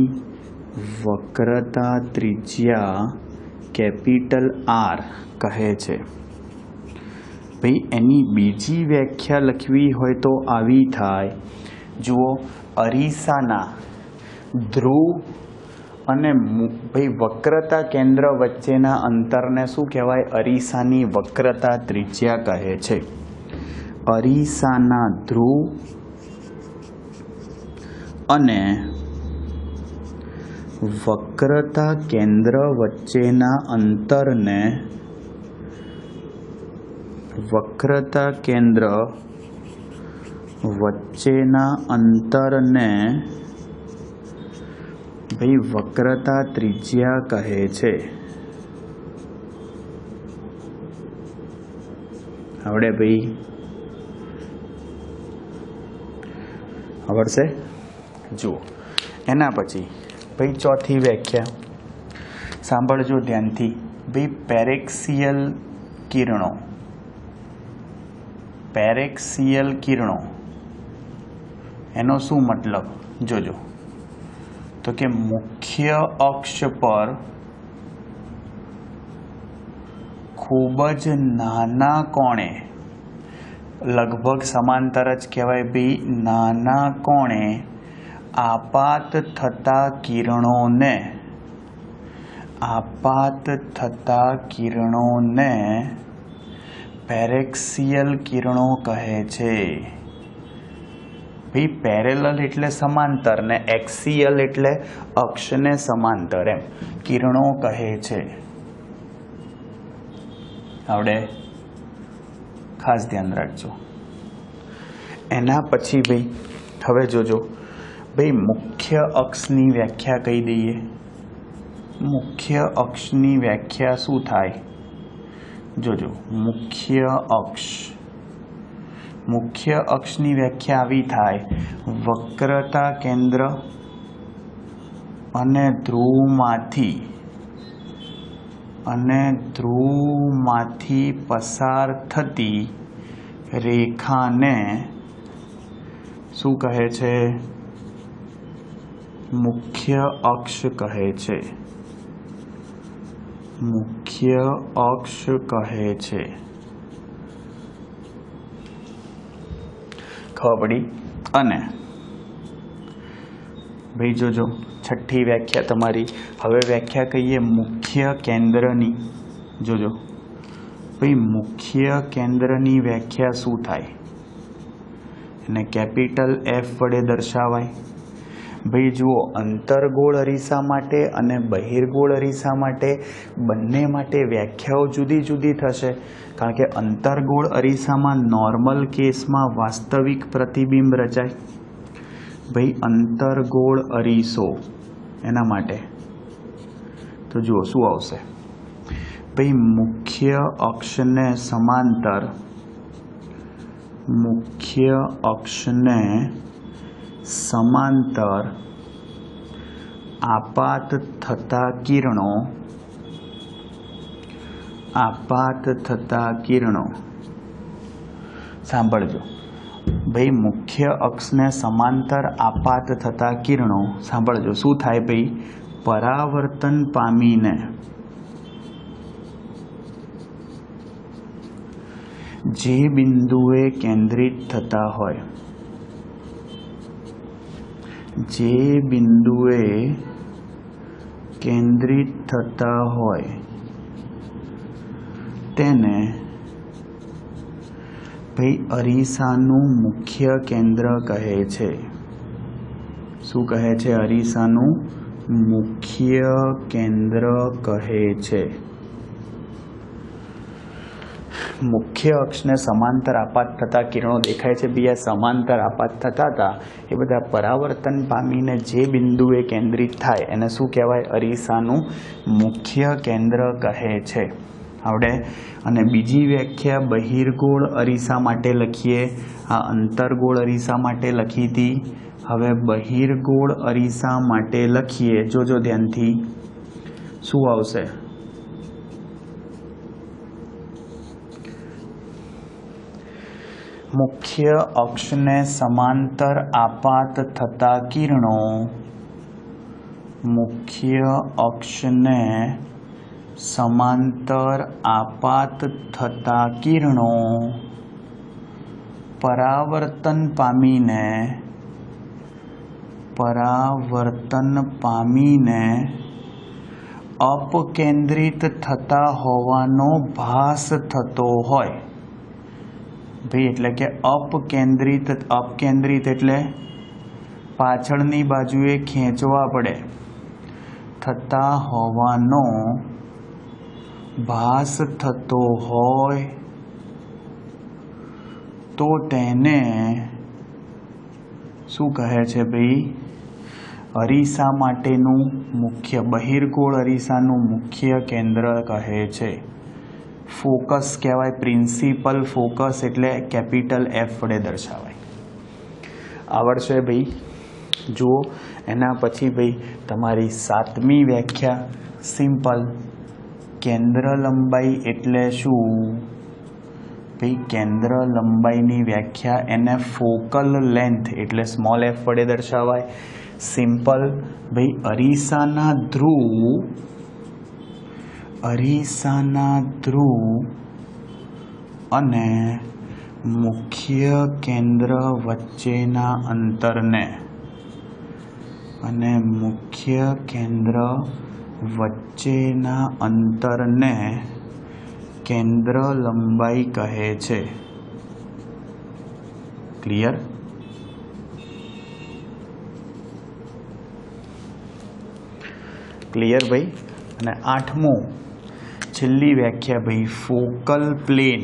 વક્રતા ત્રિજ્યા કેપિટલ આર કહે છે. ભાઈ, એની બીજી વ્યાખ્યા લખવી હોય તો આવી થાય. જુઓ, અરીસાના ધ્રુવ અને ભાઈ વક્રતા કેન્દ્ર વચ્ચેના અંતરને શું કહેવાય? અરીસાની વક્રતા ત્રિજ્યા કહે છે. અરીસાના ધ્રુવ અને વક્રતા કેન્દ્ર વચ્ચેના અંતરને ભાઈ વક્રતા ત્રિજ્યા કહે છે. આવડે ભાઈ? આવડશે? જુઓ, એના પછી ભાઈ ચોથી વ્યાખ્યા સાંભળજો ધ્યાનથી. ભાઈ પેરેક્સિયલ કિરણો. પેરેક્સિયલ કિરણો એનો શું મતલબ? જોજો. તો કે મુખ્ય અક્ષ પર ખૂબ જ નાના કોણે, લગભગ સમાંતર જ કહેવાય ભાઈ, નાના કોણે આપાત થતા કિરણોને પેરેક્સિયલ કિરણો કહે છે. ભાઈ પેરેલલ એટલે સમાંતર ને એક્સિયલ એટલે અક્ષને સમાંતર, એમ કિરણો કહે છે. આવડે? ખાસ ધ્યાન રાખજો. એના પછી ભાઈ હવે જોજો ભાઈ, મુખ્ય અક્ષની વ્યાખ્યા કહી દઈએ. મુખ્ય અક્ષની વ્યાખ્યા શું થાય? જોજો, મુખ્ય અક્ષની વ્યાખ્યા આવી થાય. વક્રતા કેન્દ્ર અને ધ્રુવમાંથી પસાર થતી રેખાને શું કહે છે? મુખ્ય અક્ષ કહે છે. મુખ્ય અક્ષ કહે છે. ખબર પડી? અને ભાઈ જોજો, છઠ્ઠી વ્યાખ્યા તમારી. હવે વ્યાખ્યા કહીએ મુખ્ય કેન્દ્રની. જોજો ભાઈ, મુખ્ય કેન્દ્રની વ્યાખ્યા શું થાય? એને કેપિટલ એફ વડે દર્શાવાય. ભાઈ જુઓ, અંતર્ગોળ અરીસા માટે અને બહિર્ગોળ અરીસા માટે બંને માટે વ્યાખ્યાઓ જુદી જુદી થશે. કારણ કે અંતર્ગોળ અરીસામાં નોર્મલ કેસમાં વાસ્તવિક પ્રતિબિંબ રચાય. ભાઈ અંતર્ગોળ અરીસો એના માટે तो जुओ शुं आवशे भाई मुख्य अक्षने समांतर आपात थता किरणों सांभळजो भाई मुख्य अक्ष ने समांतर आपात थता किरणों सांभळजो शुं थाय भाई परावर्तन पामीने जे बिंदुए केंद्रित थता होय तेने भाई अरीसानु मुख्य केंद्र कहे छे। शुं कहे छे? अरीसानु मुख्य केंद्र कहे छे। मुख्य अक्ष ने समांतर आपात थता किरणों देखाय छे। बीजा समांतर आपात थता था ए बधा परावर्तन पामीने जे बिंदुए केंद्रित थाय एने शुं कहेवाय? अरीसानु मुख्य केंद्र कहे छे। आवडे। अने बीजी व्याख्या बहिर्गोळ अरीसा माटे लखीए, आ अंतर्गोळ अरीसा माटे लखी थी। हवे बहिर्गोळ अरीसा माटे लखीए। जोजो ध्यानथी शुं आवशे? मुख्य अक्ष ने समांतर आपात थता किरणों परावर्तन पामीने अपकेंद्रित थता होवानो भास थतो होय। भाई एटले के अपकेंद्रित एटले पाछळनी बाजुए खेंचवा पड़े, थता होवानो भास थतो होय तो तेने शुं कहे छे भाई? अरीसा माटेनु मुख्य बहिर्गोळ अरीसानु मुख्य केंद्र कहे छे। फोकस कहेवाय, प्रिंसिपल फोकस एटले कैपिटल एफ वडे दर्शावाय। आवड़शे भाई। जो एना पछी भाई तमारी 7मी व्याख्या सिंपल केंद्र लंबाई एटले शुं? भाई केंद्र लंबाईनी व्याख्या एने फोकल लेंथ एटले स्मॉल एफ वडे दर्शावाय। सिंपल भाई अरीसाना ध्रुव अने मुख्य केंद्र वच्चेना अंतरने केंद्र लंबाई कहे छे। क्लियर? क्लियर भाई। अने 8मो छेल्ली व्याख्या भाई फोकल प्लेन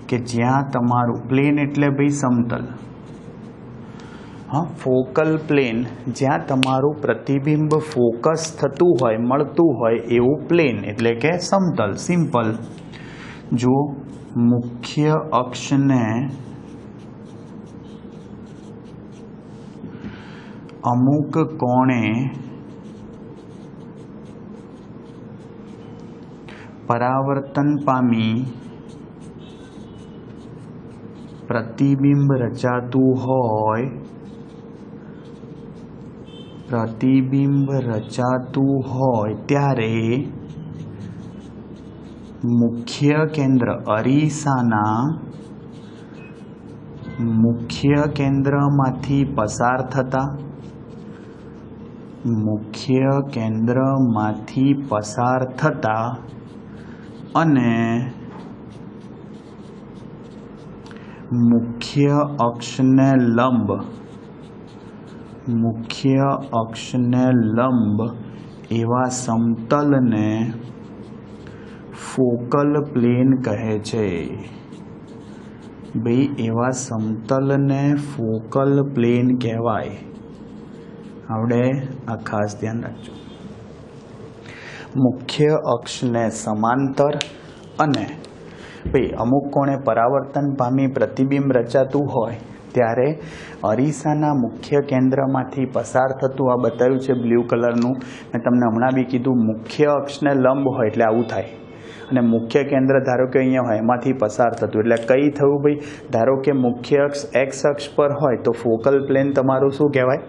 के ज्यां तमारू प्लेन एटले भाई समतल। हाँ, फोकल प्लेन ज्यां तमारू प्रतिबिंब फोकस थतुं होय मळतुं होय एवुं प्लेन एटले के समतल। सिंपल जो मुख्य अक्ष ने अमुक कोणे परावर्तन पामी प्रतिबिंब रचातुं होय त्यारे मुख्य केंद्र अरीसाना मुख्य केंद्रमांथी पसार थता अने मुख्य अक्ष ने लंब एवा समतल ने फोकल प्लेन कहे छे। भाई एवा समतल ने फोकल प्लेन कहेवाय। आवडे? आ खास ध्यान राखजो। મુખ્ય અક્ષને સમાંતર અને ભાઈ અમુક કોણે પરાવર્તન પામી પ્રતિબિંબ રચાતું હોય ત્યારે અરીસાના મુખ્ય કેન્દ્રમાંથી પસાર થતું આ બતાવ્યું છે બ્લુ કલરનું. મેં તમને હમણાં બી કીધું મુખ્ય અક્ષને લંબ હોય એટલે આવું થાય અને મુખ્ય કેન્દ્ર ધારો કે અહીંયા હોય એમાંથી પસાર થતું એટલે કઈ થયું ભાઈ. ધારો કે મુખ્ય અક્ષ એક્સ અક્ષ પર હોય તો ફોકલ પ્લેન તમારું શું કહેવાય?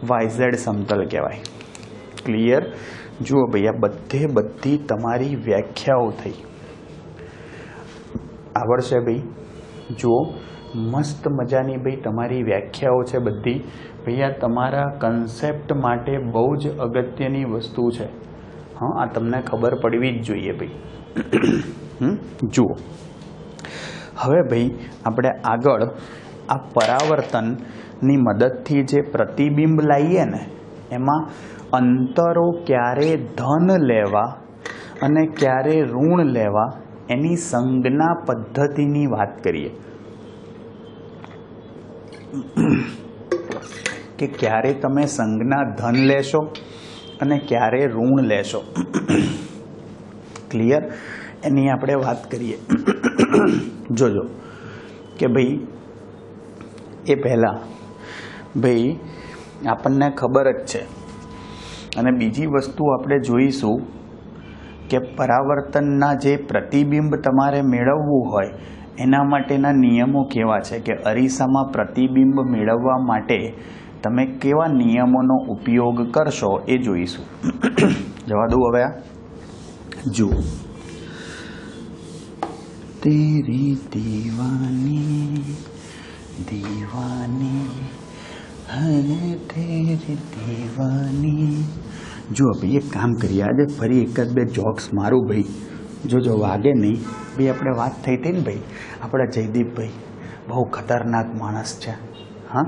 વાયઝેડ સમતલ કહેવાય. ક્લિયર? જુઓ ભાઈ આ બધી તમારી વ્યાખ્યાઓ થઈ. આવડશે ભાઈ? જુઓ મસ્ત મજાની ભાઈ તમારી વ્યાખ્યાઓ છે બધી. ભાઈ આ તમારા કન્સેપ્ટ માટે બહુ જ અગત્યની વસ્તુ છે. હા, આ તમને ખબર પડવી જ જોઈએ ભાઈ. જુઓ હવે ભાઈ આપણે આગળ આ પરાવર્તનની મદદથી જે પ્રતિબિંબ લાવીએ ને એમાં અંતરો ક્યારે ધન લેવા અને ક્યારે ઋણ લેવા એની સંજ્ઞા પદ્ધતિની વાત કરીએ કે ક્યારે તમે સંજ્ઞા ધન લેશો અને ક્યારે ઋણ લેશો. ક્લિયર? એની આપણે વાત કરીએ. જોજો કે ભાઈ એ પહેલાં ભાઈ આપણને ખબર જ છે અને બીજી વસ્તુ આપણે જોઈશું કે પરાવર્તનના જે પ્રતિબિંબ તમારે મેળવવું હોય એના માટેના નિયમો કેવા છે કે અરીસામાં પ્રતિબિંબ મેળવવા માટે તમે કેવા નિયમોનો ઉપયોગ કરશો એ જોઈશું. જવા દઉં હવે આ જુઓ. તેરી દીવાની દીવાની હૈ તેરી દીવાની. જો ભાઈ એક કામ કરીએ આજે ફરી એક જ બે જોક્સ મારું ભાઈ. જો વાગે નહીં ભાઈ. આપણે વાત થઈ હતી ને ભાઈ આપણા જયદીપભાઈ બહુ ખતરનાક માણસ છે. હા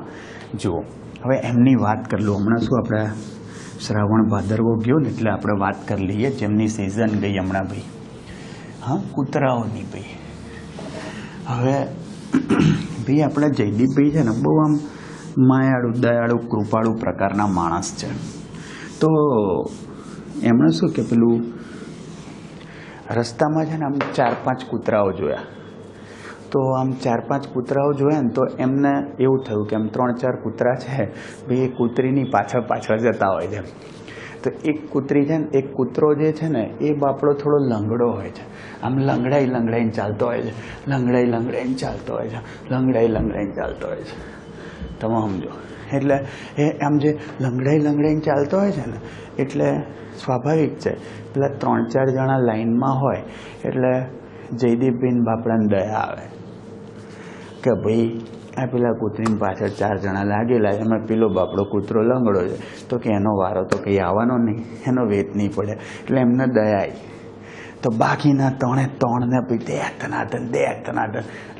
જુઓ હવે એમની વાત કરી લો. હમણાં શું આપણે શ્રાવણ ભાદરવો ગયો ને એટલે આપણે વાત કરી લઈએ જેમની સિઝન ગઈ હમણાં ભાઈ. હા કૂતરાઓની ભાઈ. હવે ભાઈ આપણા જયદીપભાઈ છે ને બહુ આમ માયાળુ દયાળુ કૃપાળુ પ્રકારના માણસ છે. તો એમણે શું કે પેલું રસ્તામાં છે ને આમ 4-5 કૂતરાઓ જોયા. તો આમ 4-5 કૂતરાઓ જોયા ને તો એમને એવું થયું કે આમ 3-4 કૂતરા છે ભાઈ એ કૂતરીની પાછળ જતા હોય છે. તો એક કૂતરી છે ને એક કૂતરો જે છે ને એ બાપડો થોડો લંગડો હોય છે. આમ લંગડાઈને ચાલતો હોય છે. લંગડાઈને ચાલતો હોય છે. લંગડાઈને ચાલતો હોય છે. તમે સમજો એટલે એ આમ જે લંગડાઈને ચાલતો હોય છે ને એટલે સ્વાભાવિક છે પેલા 3-4 જણા લાઈનમાં હોય એટલે જયદીપભાઈ બાપડાને દયા આવે કે ભાઈ આ પેલા કૂતરીની પાછળ 4 જણા લાગેલા છે. એમાં પેલો બાપડો કૂતરો લંગડો છે તો કે એનો વારો તો કંઈ આવવાનો નહીં, એનો વેત નહીં પડે એટલે એમને દયા આવી. તો બાકીના 3ને પછી દે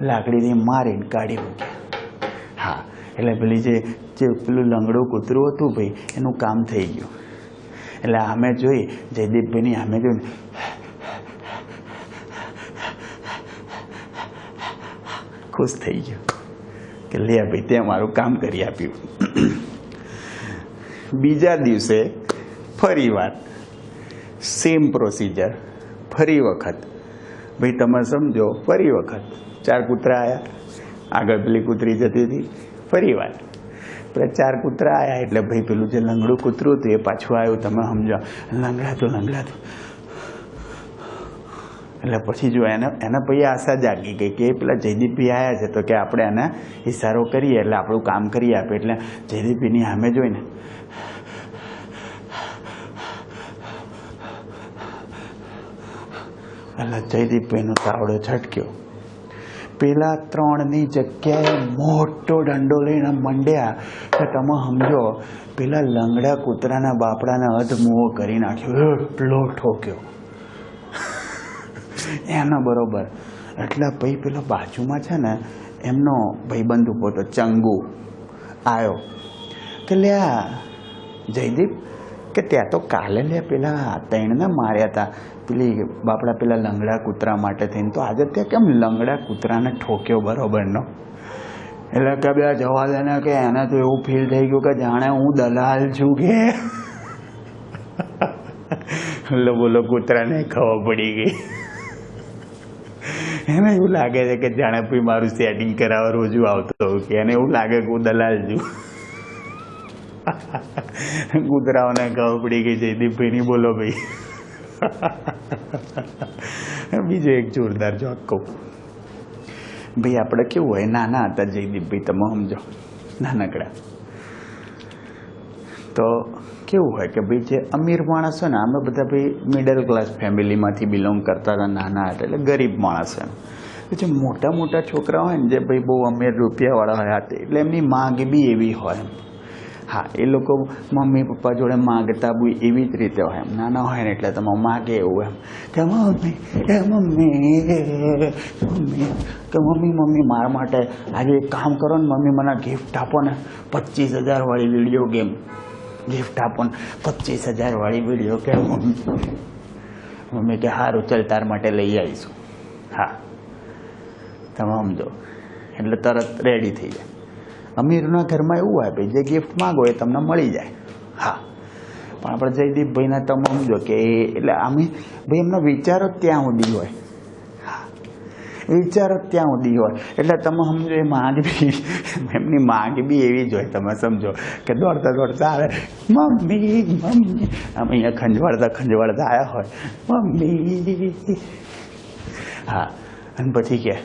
લાકડીથી મારીને કાઢી મૂક્યા. હા એટલે પેલી જે પેલું લંગડું કૂતરું હતું ભાઈ એનું કામ થઈ ગયું. એટલે આમે જોઈ જયદીપભાઈની આમે જોઈને ખુશ થઈ ગયો કે લે ભાઈ તે મારું કામ કરી આપ્યું. બીજા દિવસે ફરી વાર સેમ પ્રોસિજર. ફરી વખત ભાઈ તમે સમજો ફરી વખત 4 કૂતરા આવ્યા. આગળ પેલી કૂતરી જતી હતી. ફરી વાર પેલા 4 કૂતરા આવ્યા એટલે ભાઈ પેલું જે લંગડું કૂતરું હતું એ પાછું આવ્યું. તમે સમજો લંગડાતું એટલે પછી જો એને પછી આશા જાગી ગઈ કે પેલા જયદીપભાઈ આવ્યા છે તો કે આપણે એને ઇશારો કરીએ એટલે આપણું કામ કરી આપે. એટલે જયદીપભાઈની સામે જોઈને એટલે જયદીપભાઈનો તાવડો છટક્યો. પેલા 3ની જગ્યાએ મોટો દંડો લઈને મંડ્યા કે તમે સમજો પેલા લંગડા કૂતરાના બાપડાને અધમોહો કરી નાખ્યો. એટલો ઠોક્યો એનો બરોબર. એટલે ભાઈ પેલો બાજુમાં છે ને એમનો ભાઈબંધ ઉભો હતો ચંગુ આવ્યો કે લ્યા જયદીપ કે ત્યાં તો કાલે લે પેલા 3ને માર્યા હતા પેલી બાપડા પેલા લંગડા કૂતરા માટે થઈને, તો આજે ત્યાં કેમ લંગડા કૂતરાને ઠોક્યો બરોબરનો. એટલે કે બે જવા દે ને કે એને તો એવું ફીલ થઈ ગયું કે જાણે હું દલાલ છું કે બોલો બોલો કૂતરાને ખબર પડી ગઈ. એને એવું લાગે છે કે જાણે ભાઈ મારું સેટિંગ કરાવવા રોજુ આવતો હોઉં કે એને એવું લાગે કે હું દલાલ છું. કૂતરાઓને ખબર પડી ગઈ જયદીપભાઈની. બોલો ભાઈ. બીજો એક જોરદાર જોક કહું ભાઈ. આપણે કેવું હોય, નાના હતા જયદીપભાઈ, તમે સમજો, નાનકડા, તો કેવું હોય કે ભાઈ જે અમીર માણસ હોય ને, અમે બધા ભાઈ મિડલ ક્લાસ ફેમિલીમાંથી બિલોંગ કરતા હતા નાના હતા, એટલે ગરીબ માણસ એમ. જે મોટા મોટા છોકરા હોય ને, જે ભાઈ બહુ અમીર રૂપિયાવાળા હોય હતા, એટલે એમની માંગ બી એવી હોય એમ. હા, એ લોકો મમ્મી પપ્પા જોડે માગતા બી એવી જ રીતે હોય એમ. નાના હોય ને એટલે તમે માગે એવું એમ કે મમ્મી મમ્મી મારા માટે આજે એક કામ કરો ને મમ્મી, મને ગિફ્ટ આપો ને, 25,000 વાળી વિડીયો ગેમ ગિફ્ટ આપો ને, 25,000 વાળી વિડીયો ગેમ. મમ્મી કે સારું, ચાલ તાર માટે લઈ આવીશું. હા, તમે સમજો, એટલે તરત રેડી થઈ જાય. અમીરના ઘરમાં એવું હોય ભાઈ, જે ગિફ્ટ માગો એ તમને મળી જાય. હા, પણ આપણે જયદીપભાઈના તમે સમજો કે એટલે અમે ભાઈ એમનો વિચારો જ ત્યાં સુધી હોય. હા, વિચારો જ ત્યાં સુધી હોય. એટલે તમે સમજો એ માંગ બી, એમની માંગ બી એવી જ હોય. તમે સમજો કે દોડતા દોડતા આવે, મમ્મી મમ્મી, આમ અહીંયા ખંજવાળતા આવ્યા હોય, મમ્મી. હા, અને પછી કે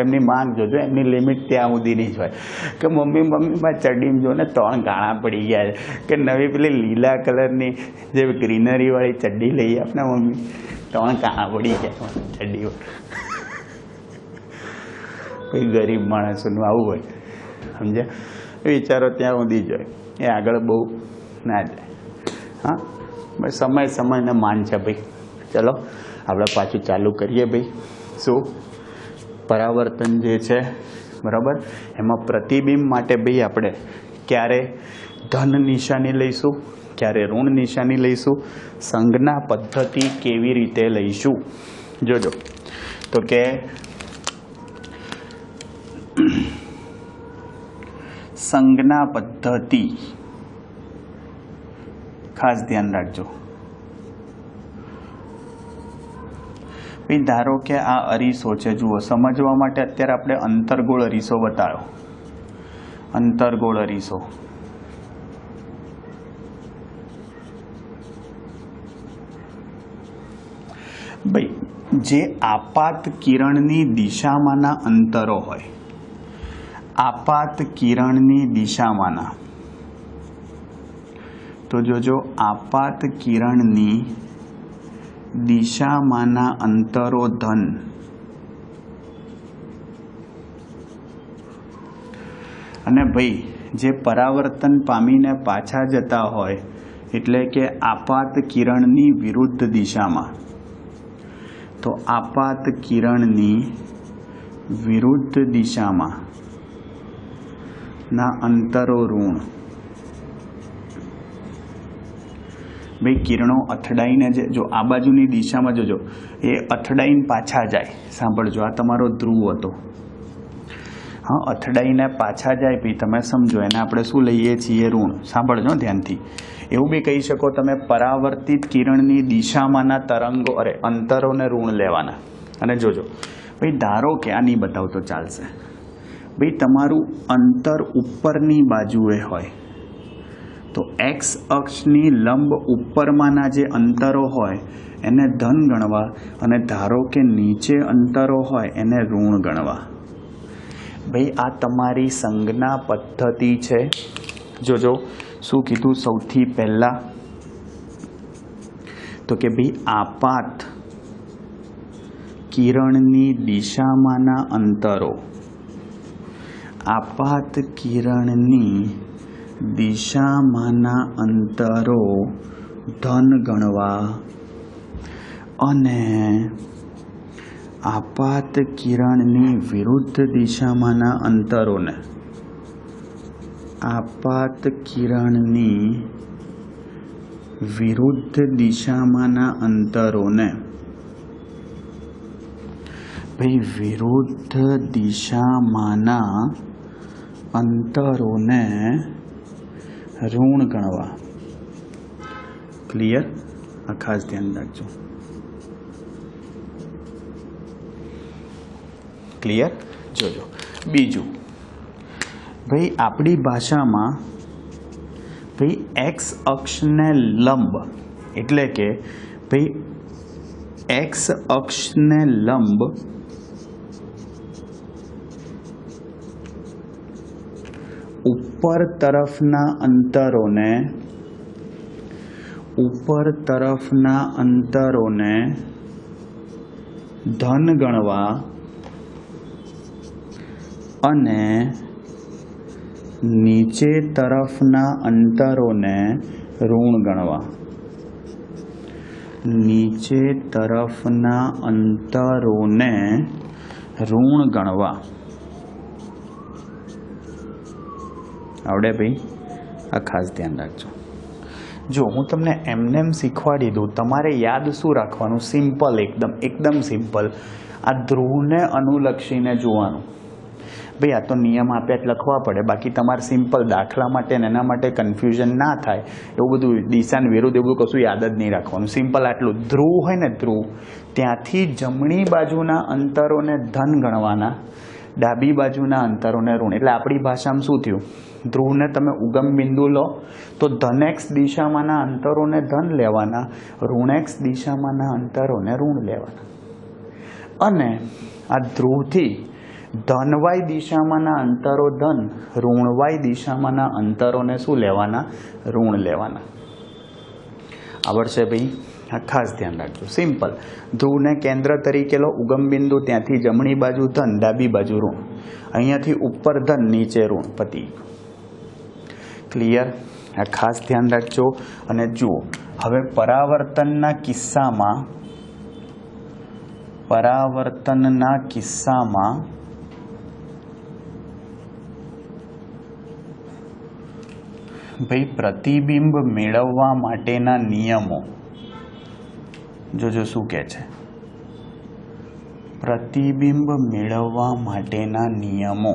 એમની માંગ જોજો, એમની લિમિટ ત્યાં સુધીની જ હોય કે મમ્મી મમ્મીમાં ચડ્ડીમાં જો ને 3 ગાણા પડી ગયા છે, કે નવી પેલી લીલા કલરની જે ગ્રીનરી વાળી ચડ્ડી લઈ આપને મમ્મી, 3 ગાણા પડી ગયા ચડ્ડી. કોઈ ગરીબ માણસોનું આવું હોય, સમજ્યા? વિચારો ત્યાં સુધી જ હોય, એ આગળ બહુ ના જાય. હા, બસ સમયને માન છે ભાઈ. ચલો આપણે પાછું ચાલુ કરીએ ભાઈ. શું પરાવર્તન જે છે, બરાબર, એમાં પ્રતિબિંબ માટે ભાઈ આપણે ક્યારે ધન નિશાની લઈશું, ક્યારે ઋણ નિશાની લઈશું, સંજ્ઞા પદ્ધતિ કેવી રીતે લઈશું, જોજો. તો કે સંજ્ઞા પદ્ધતિ ખાસ ધ્યાન રાખજો. ભાઈ ધારો કે આ અરીસો છે, જુઓ, સમજવા માટે અત્યારે આપણે અંતર્ગોળ અરીસો બતાવ્યો. અંતર્ગોળ અરીસો, ભાઈ જે આપાત કિરણની દિશામાંના અંતરો હોય, આપાત કિરણની દિશામાંના, તો જોજો, આપાત કિરણની દિશામાંના અંતરો ધન અને ભાઈ જે પરાવર્તન પામીને પાછા જતા હોય, એટલે કે આપાત કિરણની વિરુદ્ધ દિશામાં, તો આપાત કિરણની વિરુદ્ધ દિશામાં ના અંતરો ઋણ. ભાઈ કિરણો અથડાઈને જો આ બાજુની દિશામાં જોજો, એ અથડાઈને પાછા જાય. સાંભળજો, આ તમારો ધ્રુવ હતો. હા, અથડાઈને પાછા જાય ભાઈ, તમે સમજો, એને આપણે શું લઈએ છીએ? ઋણ. સાંભળજો ધ્યાનથી. એવું બી કહી શકો તમે, પરાવર્તિત કિરણની દિશામાંના તરંગો અંતરોને ઋણ લેવાના. અને જોજો ભાઈ, ધારો કે આ નહીં બતાવતો ચાલશે ભાઈ, તમારું અંતર ઉપરની બાજુએ હોય તો x અક્ષની લંબ ઉપરમાંના જે અંતરો હોય એને ધન ગણવા, અને ધારો કે નીચે અંતરો હોય એને ઋણ ગણવા. ભાઈ આ તમારી સંજ્ઞા પદ્ધતિ છે. જોજો શું કીધું સૌથી પહેલા, તો કે ભાઈ આપાત કિરણની દિશામાંના અંતરો, આપાત કિરણની દિશામાંના અંતરો ધન ગણવા, અને આપાત કિરણની વિરુદ્ધ દિશામાંના અંતરોને, આપાત કિરણની વિરુદ્ધ દિશામાંના અંતરોને, ભાઈ વિરુદ્ધ દિશામાંના અંતરોને ઋણ ગણવા. ક્લિયર? આ ખાસ ધ્યાન રાખજો. ક્લિયર? જોજો. બીજું ભાઈ, આપણી ભાષામાં ભાઈ એક્સ અક્ષને લંબ એટલે કે ભાઈ એક્સ અક્ષને લંબ ઉપર તરફના અંતરોને ધન ગણવા અને નીચે તરફના અંતરોને ઋણ ગણવા. નીચે તરફના અંતરોને ઋણ ગણવા. આવડે ભાઈ? આ ખાસ ધ્યાન રાખજો. જો હું તમને એમ શીખવાડી દઉં, તમારે યાદ શું રાખવાનું? સિમ્પલ, એકદમ સિમ્પલ. આ ધ્રુવને અનુલક્ષીને જોવાનું. ભાઈ આ તો નિયમ આપ્યા જ લખવા પડે, બાકી તમારે સિમ્પલ દાખલા માટે ને એના માટે કન્ફ્યુઝન ના થાય એવું બધું દિશાન વિરુદ્ધ એવું કશું યાદ જ નહીં રાખવાનું. સિમ્પલ આટલું. ધ્રુવ હોય ને, ધ્રુવ, ત્યાંથી જમણી બાજુના અંતરોને ધન ગણવાના, ડાબી બાજુના અંતરોને ઋણ. એટલે આપણી ભાષામાં શું થયું? ધ્રુવને તમે ઉગમ બિંદુ લો તો ધનેક્સ દિશામાંના અંતરોને ધન લેવાના, ઋણેક્સ દિશામાંના અંતરોને ઋણ લેવાના. અને આ ધ્રુવથી ધનવાય દિશામાંના અંતરો ધન, ઋણવાય દિશામાંના અંતરોને શું લેવાના? ઋણ લેવાના. આવડશે ભાઈ? આ ખાસ ધ્યાન રાખજો. સિમ્પલ. ધ્રુવને કેન્દ્ર તરીકે લો, ઉગમ બિંદુ, ત્યાંથી જમણી બાજુ ધન, ડાબી બાજુ ઋણ. અહીંયાથી ઉપર ધન, નીચે ઋણ. પતિ. ક્લિયર? આ ખાસ ધ્યાન રાખજો. અને જુઓ હવે પરાવર્તનના કિસ્સામાં ભાઈ પ્રતિબિંબ મેળવવા માટેના નિયમો જોજો શું કહે છે. પ્રતિબિંબ મેળવવા માટેના નિયમો.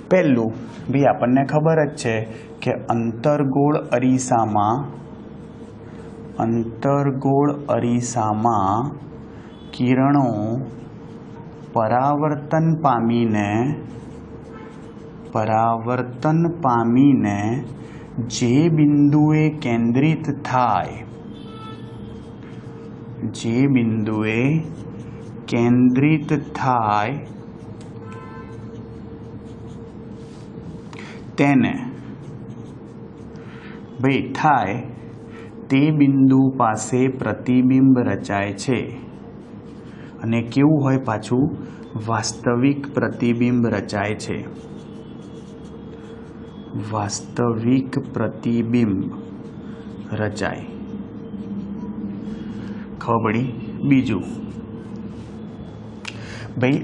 પહેલું ભાઈ આપણને ખબર જ છે કે અંતર્ગોળ અરીસામાં કિરણો પરાવર્તન પામીને જે બિંદુએ કેન્દ્રિત થાય તેને ભાઈ થાય તે બિંદુ પાસે પ્રતિબિંબ રચાય છે. અને કેવું હોય પાછું? વાસ્તવિક પ્રતિબિંબ રચાય છે. વાસ્તવિક પ્રતિબિંબ રચાય. ખબર પડી? બીજું ભાઈ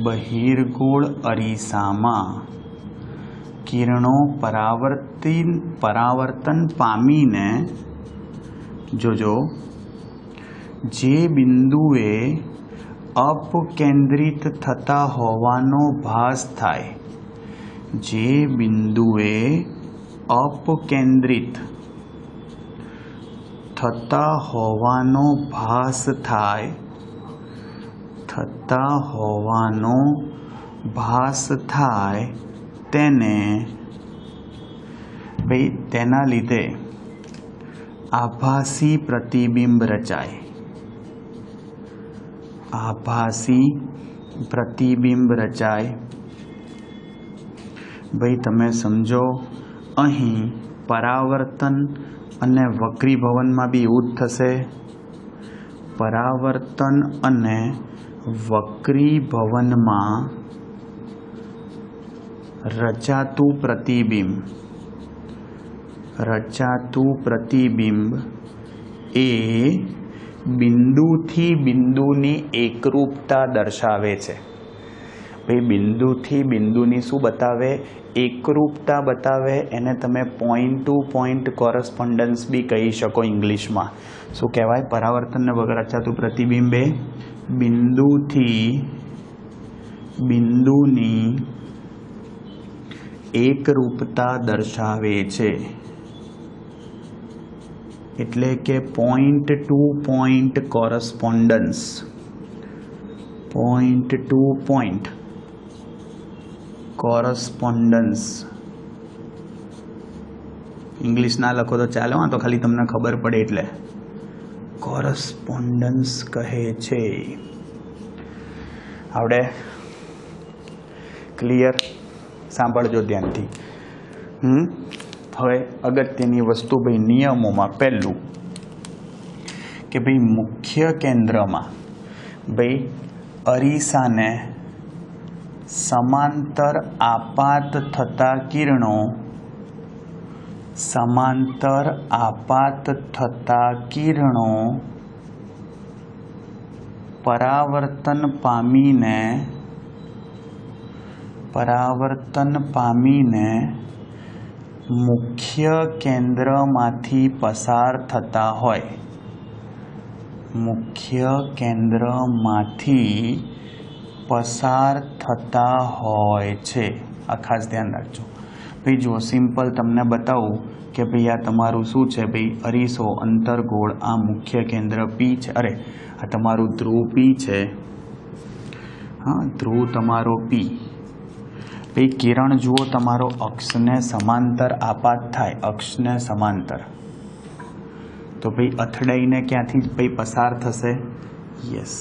બહિર્ગોળ અરીસામાં કિરણો પરાવર્તન પામીને જોજો જે બિંદુએ અપકેન્દ્રિત થતા હોવાનો ભાસ થાય, જે બિંદુએ અપકેન્દ્રિત થતા હોવાનો ભાસ થાય તેને ભાઈ તેના લીધે આભાસી પ્રતિબિંબ રચાય. ભાઈ તમે સમજો, અહીં પરાવર્તન અને વક્રીભવનમાં બી એવું જ થશે. પરાવર્તન અને વક્રીભવનમાં રચાતું પ્રતિબિંબ એ બિંદુથી બિંદુની એકરૂપતા દર્શાવે છે. ભાઈ બિંદુથી બિંદુની શું બતાવે? એકરૂપતા બતાવે. એને તમે પોઈન્ટ ટુ પોઈન્ટ કોરસ્પોન્ડન્સ બી કહી શકો ઇંગ્લિશમાં. શું કહેવાય? પરાવર્તનને વગર રચાતું પ્રતિબિંબ એ બિંદુથી બિંદુની એકરૂપતા દર્શાવે છે, એટલે કે point to point correspondence. Point to point correspondence. English ના લખો તો ચાલો, તો ખાલી તમને ખબર પડે એટલે. કોરસ્પોન્ડન્સ કહે છે. આવડે? ક્લિયર? સાંભળજો ધ્યાનથી. હવે અગત્યની વસ્તુ ભાઈ નિયમોમાં પહેલું કે ભાઈ મુખ્ય કેન્દ્રમાં ભાઈ અરીસાને સમાંતર આપાત થતા કિરણો પરાવર્તન પામીને મુખ્ય કેન્દ્રમાંથી પસાર થતા હોય. મુખ્ય કેન્દ્રમાંથી પસાર થતા હોય છે. આ ખાસ ધ્યાન રાખજો ભાઈ. જુઓ, સિમ્પલ તમને બતાવું કે ભાઈ આ તમારું શું છે ભાઈ, અરીસો અંતર્ગોળ. આ મુખ્ય કેન્દ્ર પી છે. અરે, આ તમારું ધ્રુવ પી છે. હા, ધ્રુવ તમારો પી. ભાઈ કિરણ જુઓ તમારો અક્ષને સમાંતર આપાત થાય, અક્ષને સમાંતર. તો ભાઈ અથડાઈને ક્યાંથી ભાઈ પસાર થશે? યસ,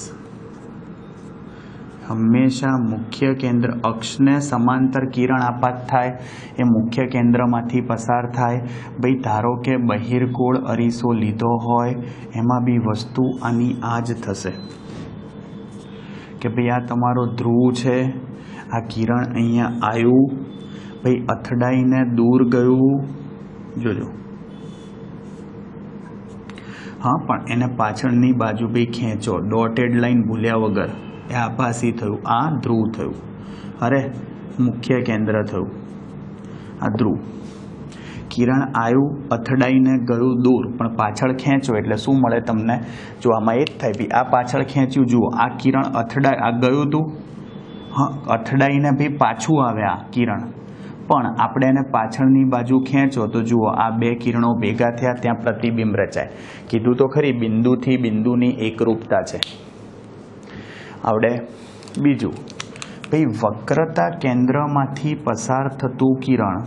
હંમેશા મુખ્ય કેન્દ્ર, અક્ષને સમાંતર કિરણ આપાત થાય એ મુખ્ય કેન્દ્રમાંથી પસાર થાય. ભાઈ ધારો કે બહિર્ગોળ અરીસો લીધો હોય, એમાં બી વસ્તુ આની આ જ થશે કે ભાઈ આ તમારો ધ્રુવ છે. આ કિરણ અહીંયા આવ્યું, ભાઈ અથડાઈને દૂર ગયું. જોજો, હા, પણ એને પાછળની બાજુ ભાઈ ખેંચો, ડોટેડ લાઈન ભૂલ્યા વગર. એ આભાસી થયું, આ ધ્રુવ થયું. અરે, મુખ્ય કેન્દ્ર થયું આ ધ્રુવ. કિરણ આવ્યું, અથડાઈને ગયું દૂર, પણ પાછળ ખેંચો એટલે શું મળે તમને? જો આમાં એ જ થાય ભાઈ, આ પાછળ ખેંચ્યું. જુઓ, આ કિરણ અથડાય, આ ગયું હતું, હા, અથડાઈને ભાઈ પાછું આવે આ કિરણ, પણ આપણે એને પાછળની બાજુ ખેંચો તો જુઓ આ બે કિરણો ભેગા થયા, ત્યાં પ્રતિબિંબ રચાય. કીધું તો ખરી, બિંદુથી બિંદુની એકરૂપતા છે. આવડે? બીજું ભાઈ, વક્રતા કેન્દ્રમાંથી પસાર થતું કિરણ,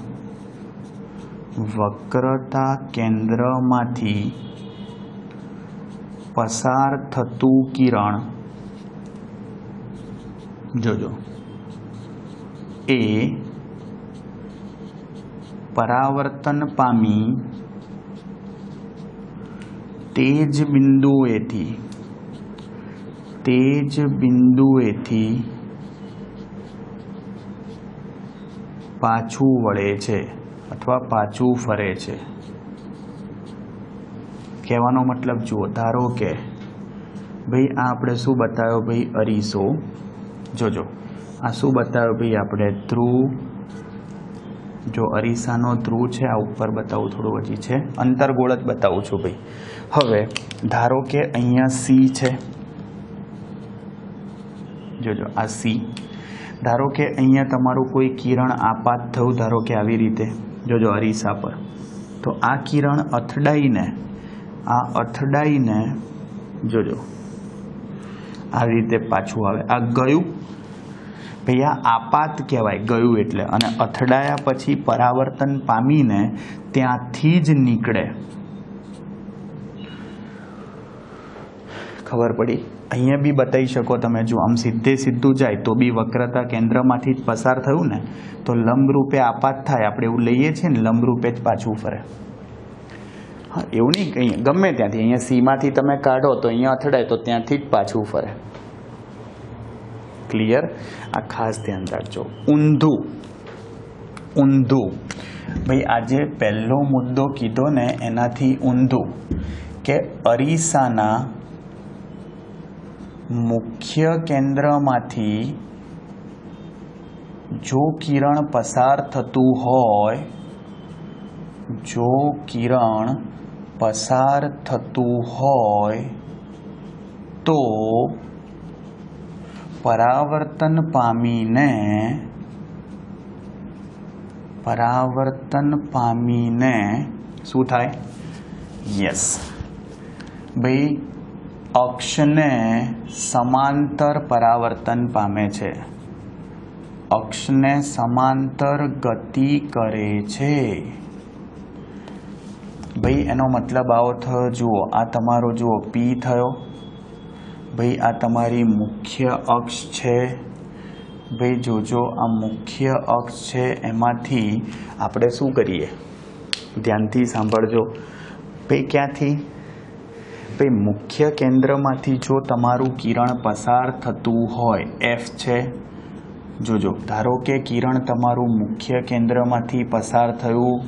વક્રતા કેન્દ્રમાંથી પસાર થતું કિરણ, જોજો, એ પરાવર્તન પામી તે જ બિંદુએથી પાછું વળે છે અથવા પાછું ફરે છે. કહેવાનો મતલબ જુઓ, ધારો કે ભાઈ આ આપણે શું બતાવ્યો ભાઈ, અરીસો. જોજો, આ શું બતાવ્યો ભાઈ આપણે? ધ્રુવ. જો અરીસાનો ધ્રુવ છે, આ ઉપર બતાવું, થોડું હજી છે, અંતર્ગોળ જ બતાવું છું ભાઈ. હવે ધારો કે અહીંયા સી છે. જોજો, આ સી. ધારો કે અહીંયા તમારું કોઈ કિરણ આપાત થયું, ધારો કે આવી રીતે. જોજો, અરીસા પર. તો આ કિરણ અથડાઈને જોજો આવી રીતે પાછું આવે. આ ગયું ભાઈ, આ આપાત કહેવાય, ગયું એટલે. અને અથડાયા પછી પરાવર્તન પામીને ત્યાંથી જ નીકળે. ખબર પડી? અહીંયા બી બતાવી શકો તમે. જો આમ સીધું જાય તો બી વક્રતા કેન્દ્રમાંથી જ પસાર થયું ને, તો લંબરૂપે આપાત થાય, આપણે એવું લઈએ છીએ ને, લંબરૂપે જ પાછું ફરે. હા, એવું નહીં કંઈ ગમે ત્યાંથી. અહીંયા સીમાંથી તમે કાઢો તો અહીંયા અથડાય તો ત્યાંથી જ પાછું ફરે. ક્લિયર? આ ખાસ ધ્યાન રાખજો. ઊંધું ભાઈ, આજે પહેલો મુદ્દો કીધો ને એનાથી ઊંધું, કે અરીસાના મુખ્ય કેન્દ્રમાંથી જો કિરણ પસાર થતું હોય, તો પરાવર્તન પામીને શું થાય? યસ ભાઈ, અક્ષને સમાંતર પરાવર્તન પામે છે, અક્ષને સમાંતર ગતિ કરે છે. ભાઈ એનો મતલબ આવો થયો. જુઓ, આ તમારો જુઓ પી થયો ભાઈ, આ તમારી મુખ્ય અક્ષ છે ભાઈ. જોજો, આ મુખ્ય અક્ષ છે, એમાંથી આપણે શું કરીએ? ધ્યાનથી સાંભળજો ભાઈ. ક્યાંથી? ભાઈ મુખ્ય કેન્દ્રમાંથી જો તમારું કિરણ પસાર થતું હોય, એફ છે, જોજો, ધારો કે કિરણ તમારું મુખ્ય કેન્દ્રમાંથી પસાર થયું,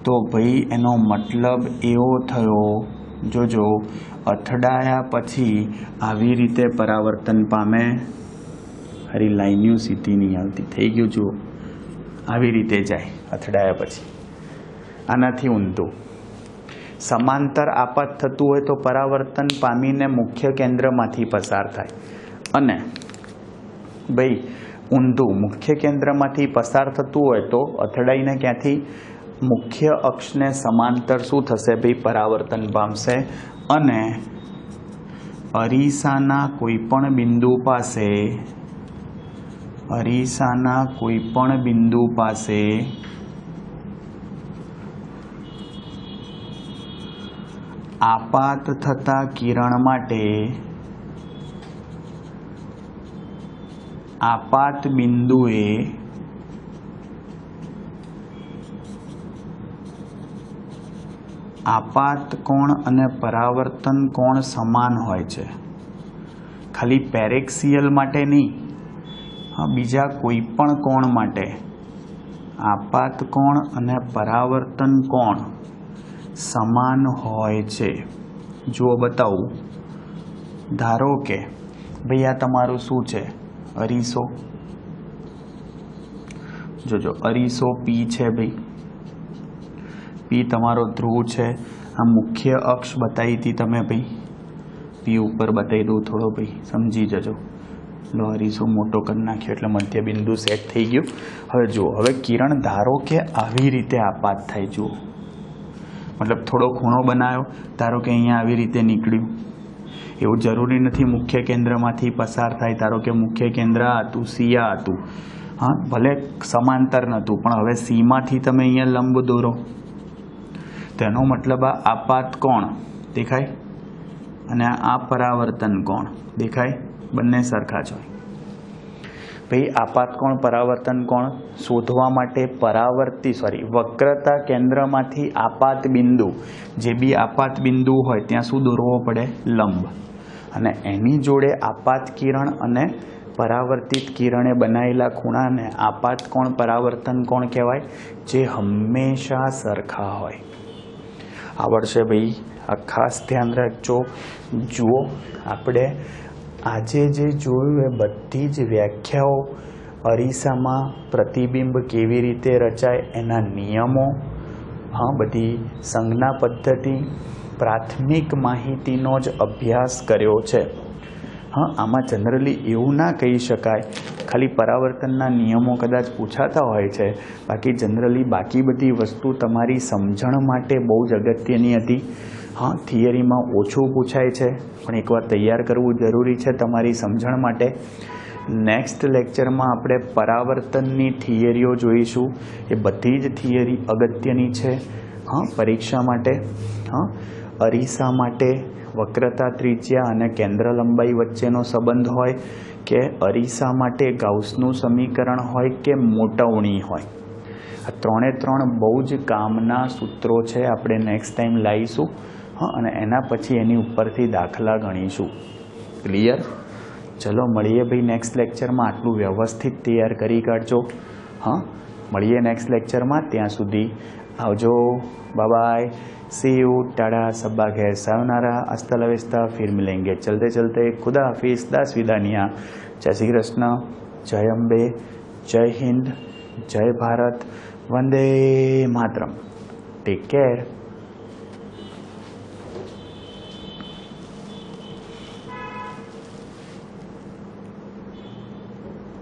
તો ભાઈ એનો મતલબ એવો થયો, જોજો, અથડાયા પછી આવી રીતે પરાવર્તન પામે. હરી લાઈન્યુ સીધી નહીં આવતી, થઈ ગયું. જુઓ, આવી રીતે જાય અથડાયા પછી, આનાથી ઊંધું. સમાંતર આપાત થતું હોય તો પરાવર્તન પામીને મુખ્ય કેન્દ્રમાંથી પસાર થાય, અને ભાઈ ઊંધું મુખ્ય કેન્દ્રમાંથી પસાર થતું હોય તો અથડાઈને ક્યાંથી? મુખ્ય અક્ષને સમાંતર શું થશે ભાઈ? પરાવર્તન પામશે. અને અરીસાના કોઈ પણ બિંદુ પાસે આપાત થતા કિરણ માટે આપાત બિંદુએ આપાત કોણ અને પરાવર્તન કોણ સમાન હોય છે. ખાલી પેરેક્સિયલ માટે નહીં, બીજા કોઈ પણ કોણ માટે આપાત કોણ અને પરાવર્તન કોણ સમાન હોય છે. જુઓ બતાવું. ધારો કે ભાઈ આ તમારું શું છે? અરીસો. જોજો, અરીસો પી છે ભાઈ. પી તમારો ધ્રુવ છે. આ મુખ્ય અક્ષ બતાવી હતી તમે ભાઈ, પી ઉપર બતાવી દઉં થોડો ભાઈ, સમજી જજો. લો, અરીસો મોટો કરી નાખ્યો એટલે મધ્ય બિંદુ સેટ થઈ ગયું. હવે જુઓ, હવે કિરણ ધારો કે આવી રીતે આપાત થાય. જુઓ, મતલબ થોડો ખૂણો બનાવ્યો, ધારો કે અહીંયા આવી રીતે નીકળ્યું. એવું જરૂરી નથી મુખ્ય કેન્દ્રમાંથી પસાર થાય. ધારો કે મુખ્ય કેન્દ્ર આ હતું, સી આ હતું, હા, ભલે સમાંતર નહોતું, પણ હવે સીમાંથી તમે અહીંયા લંબ દોરો, તેનો મતલબ આ આપાત કોણ દેખાય અને આ પરાવર્તન કોણ દેખાય, બંને સરખા જ હોય. ભાઈ આપાત કોણ પરાવર્તન કોણ શોધવા માટે વક્રતા કેન્દ્રમાંથી આપાત બિંદુ, જે બી આપાત બિંદુ હોય ત્યાં શું દોરવો પડે? લંબ. અને એની જોડે આપાત કિરણ અને પરાવર્તિત કિરણે બનાવેલા ખૂણાને આપાત કોણ પરાવર્તન કોણ કહેવાય, જે હંમેશા સરખા હોય. આવડશે ભાઈ? આ ખાસ ધ્યાન રાખજો. જુઓ, આપણે આજે જે જોયું એ બધી જ વ્યાખ્યાઓ, અરીસામાં પ્રતિબિંબ કેવી રીતે રચાય એના નિયમો, બધી સંજ્ઞા પદ્ધતિ, પ્રાથમિક માહિતીનો જ અભ્યાસ કર્યો છે. આમાં જનરલી એવું ના કહી શકાય, ખાલી પરાવર્તનના નિયમો કદાચ પૂછાતા હોય છે, બાકી જનરલી બાકી બધી વસ્તુ તમારી સમજણ માટે બહુ જ અગત્યની હતી. થિયરીમાં ઓછું પૂછાય છે, પણ એકવાર તૈયાર કરવું જરૂરી છે તમારી સમજણ માટે. નેક્સ્ટ લેક્ચરમાં આપણે પરાવર્તનની થિયરીઓ જોઈશું. એ બધી જ થિયરી અગત્યની છે પરીક્ષા માટે. અરીસા માટે વક્રતા ત્રિજ્યા અને કેન્દ્ર લંબાઈ વચ્ચેનો સંબંધ હોય, કે અરીસા માટે ગાઉસનું સમીકરણ હોય કે મોટવણી હોય, આ ત્રણ બહુ જ કામના સૂત્રો છે. આપણે નેક્સ્ટ ટાઈમ લાવીશું અને એના પછી એની ઉપરથી દાખલા ગણીશું. ક્લિયર? ચલો મળીએ ભાઈ નેક્સ્ટ લેક્ચરમાં. આટલું વ્યવસ્થિત તૈયાર કરી કાઢજો. મળીએ નેક્સ્ટ લેક્ચરમાં. ત્યાં સુધી આવજો. બાય. See you. टाटा. सबा खैर. सायोनारा. हasta la vista. फिर मिलेंगे. चलते चलते. खुदा हाफिज. दास विदानिया. जय श्री कृष्ण. जय अम्बे. जय हिंद. जय भारत. वंदे मातरम. Take care.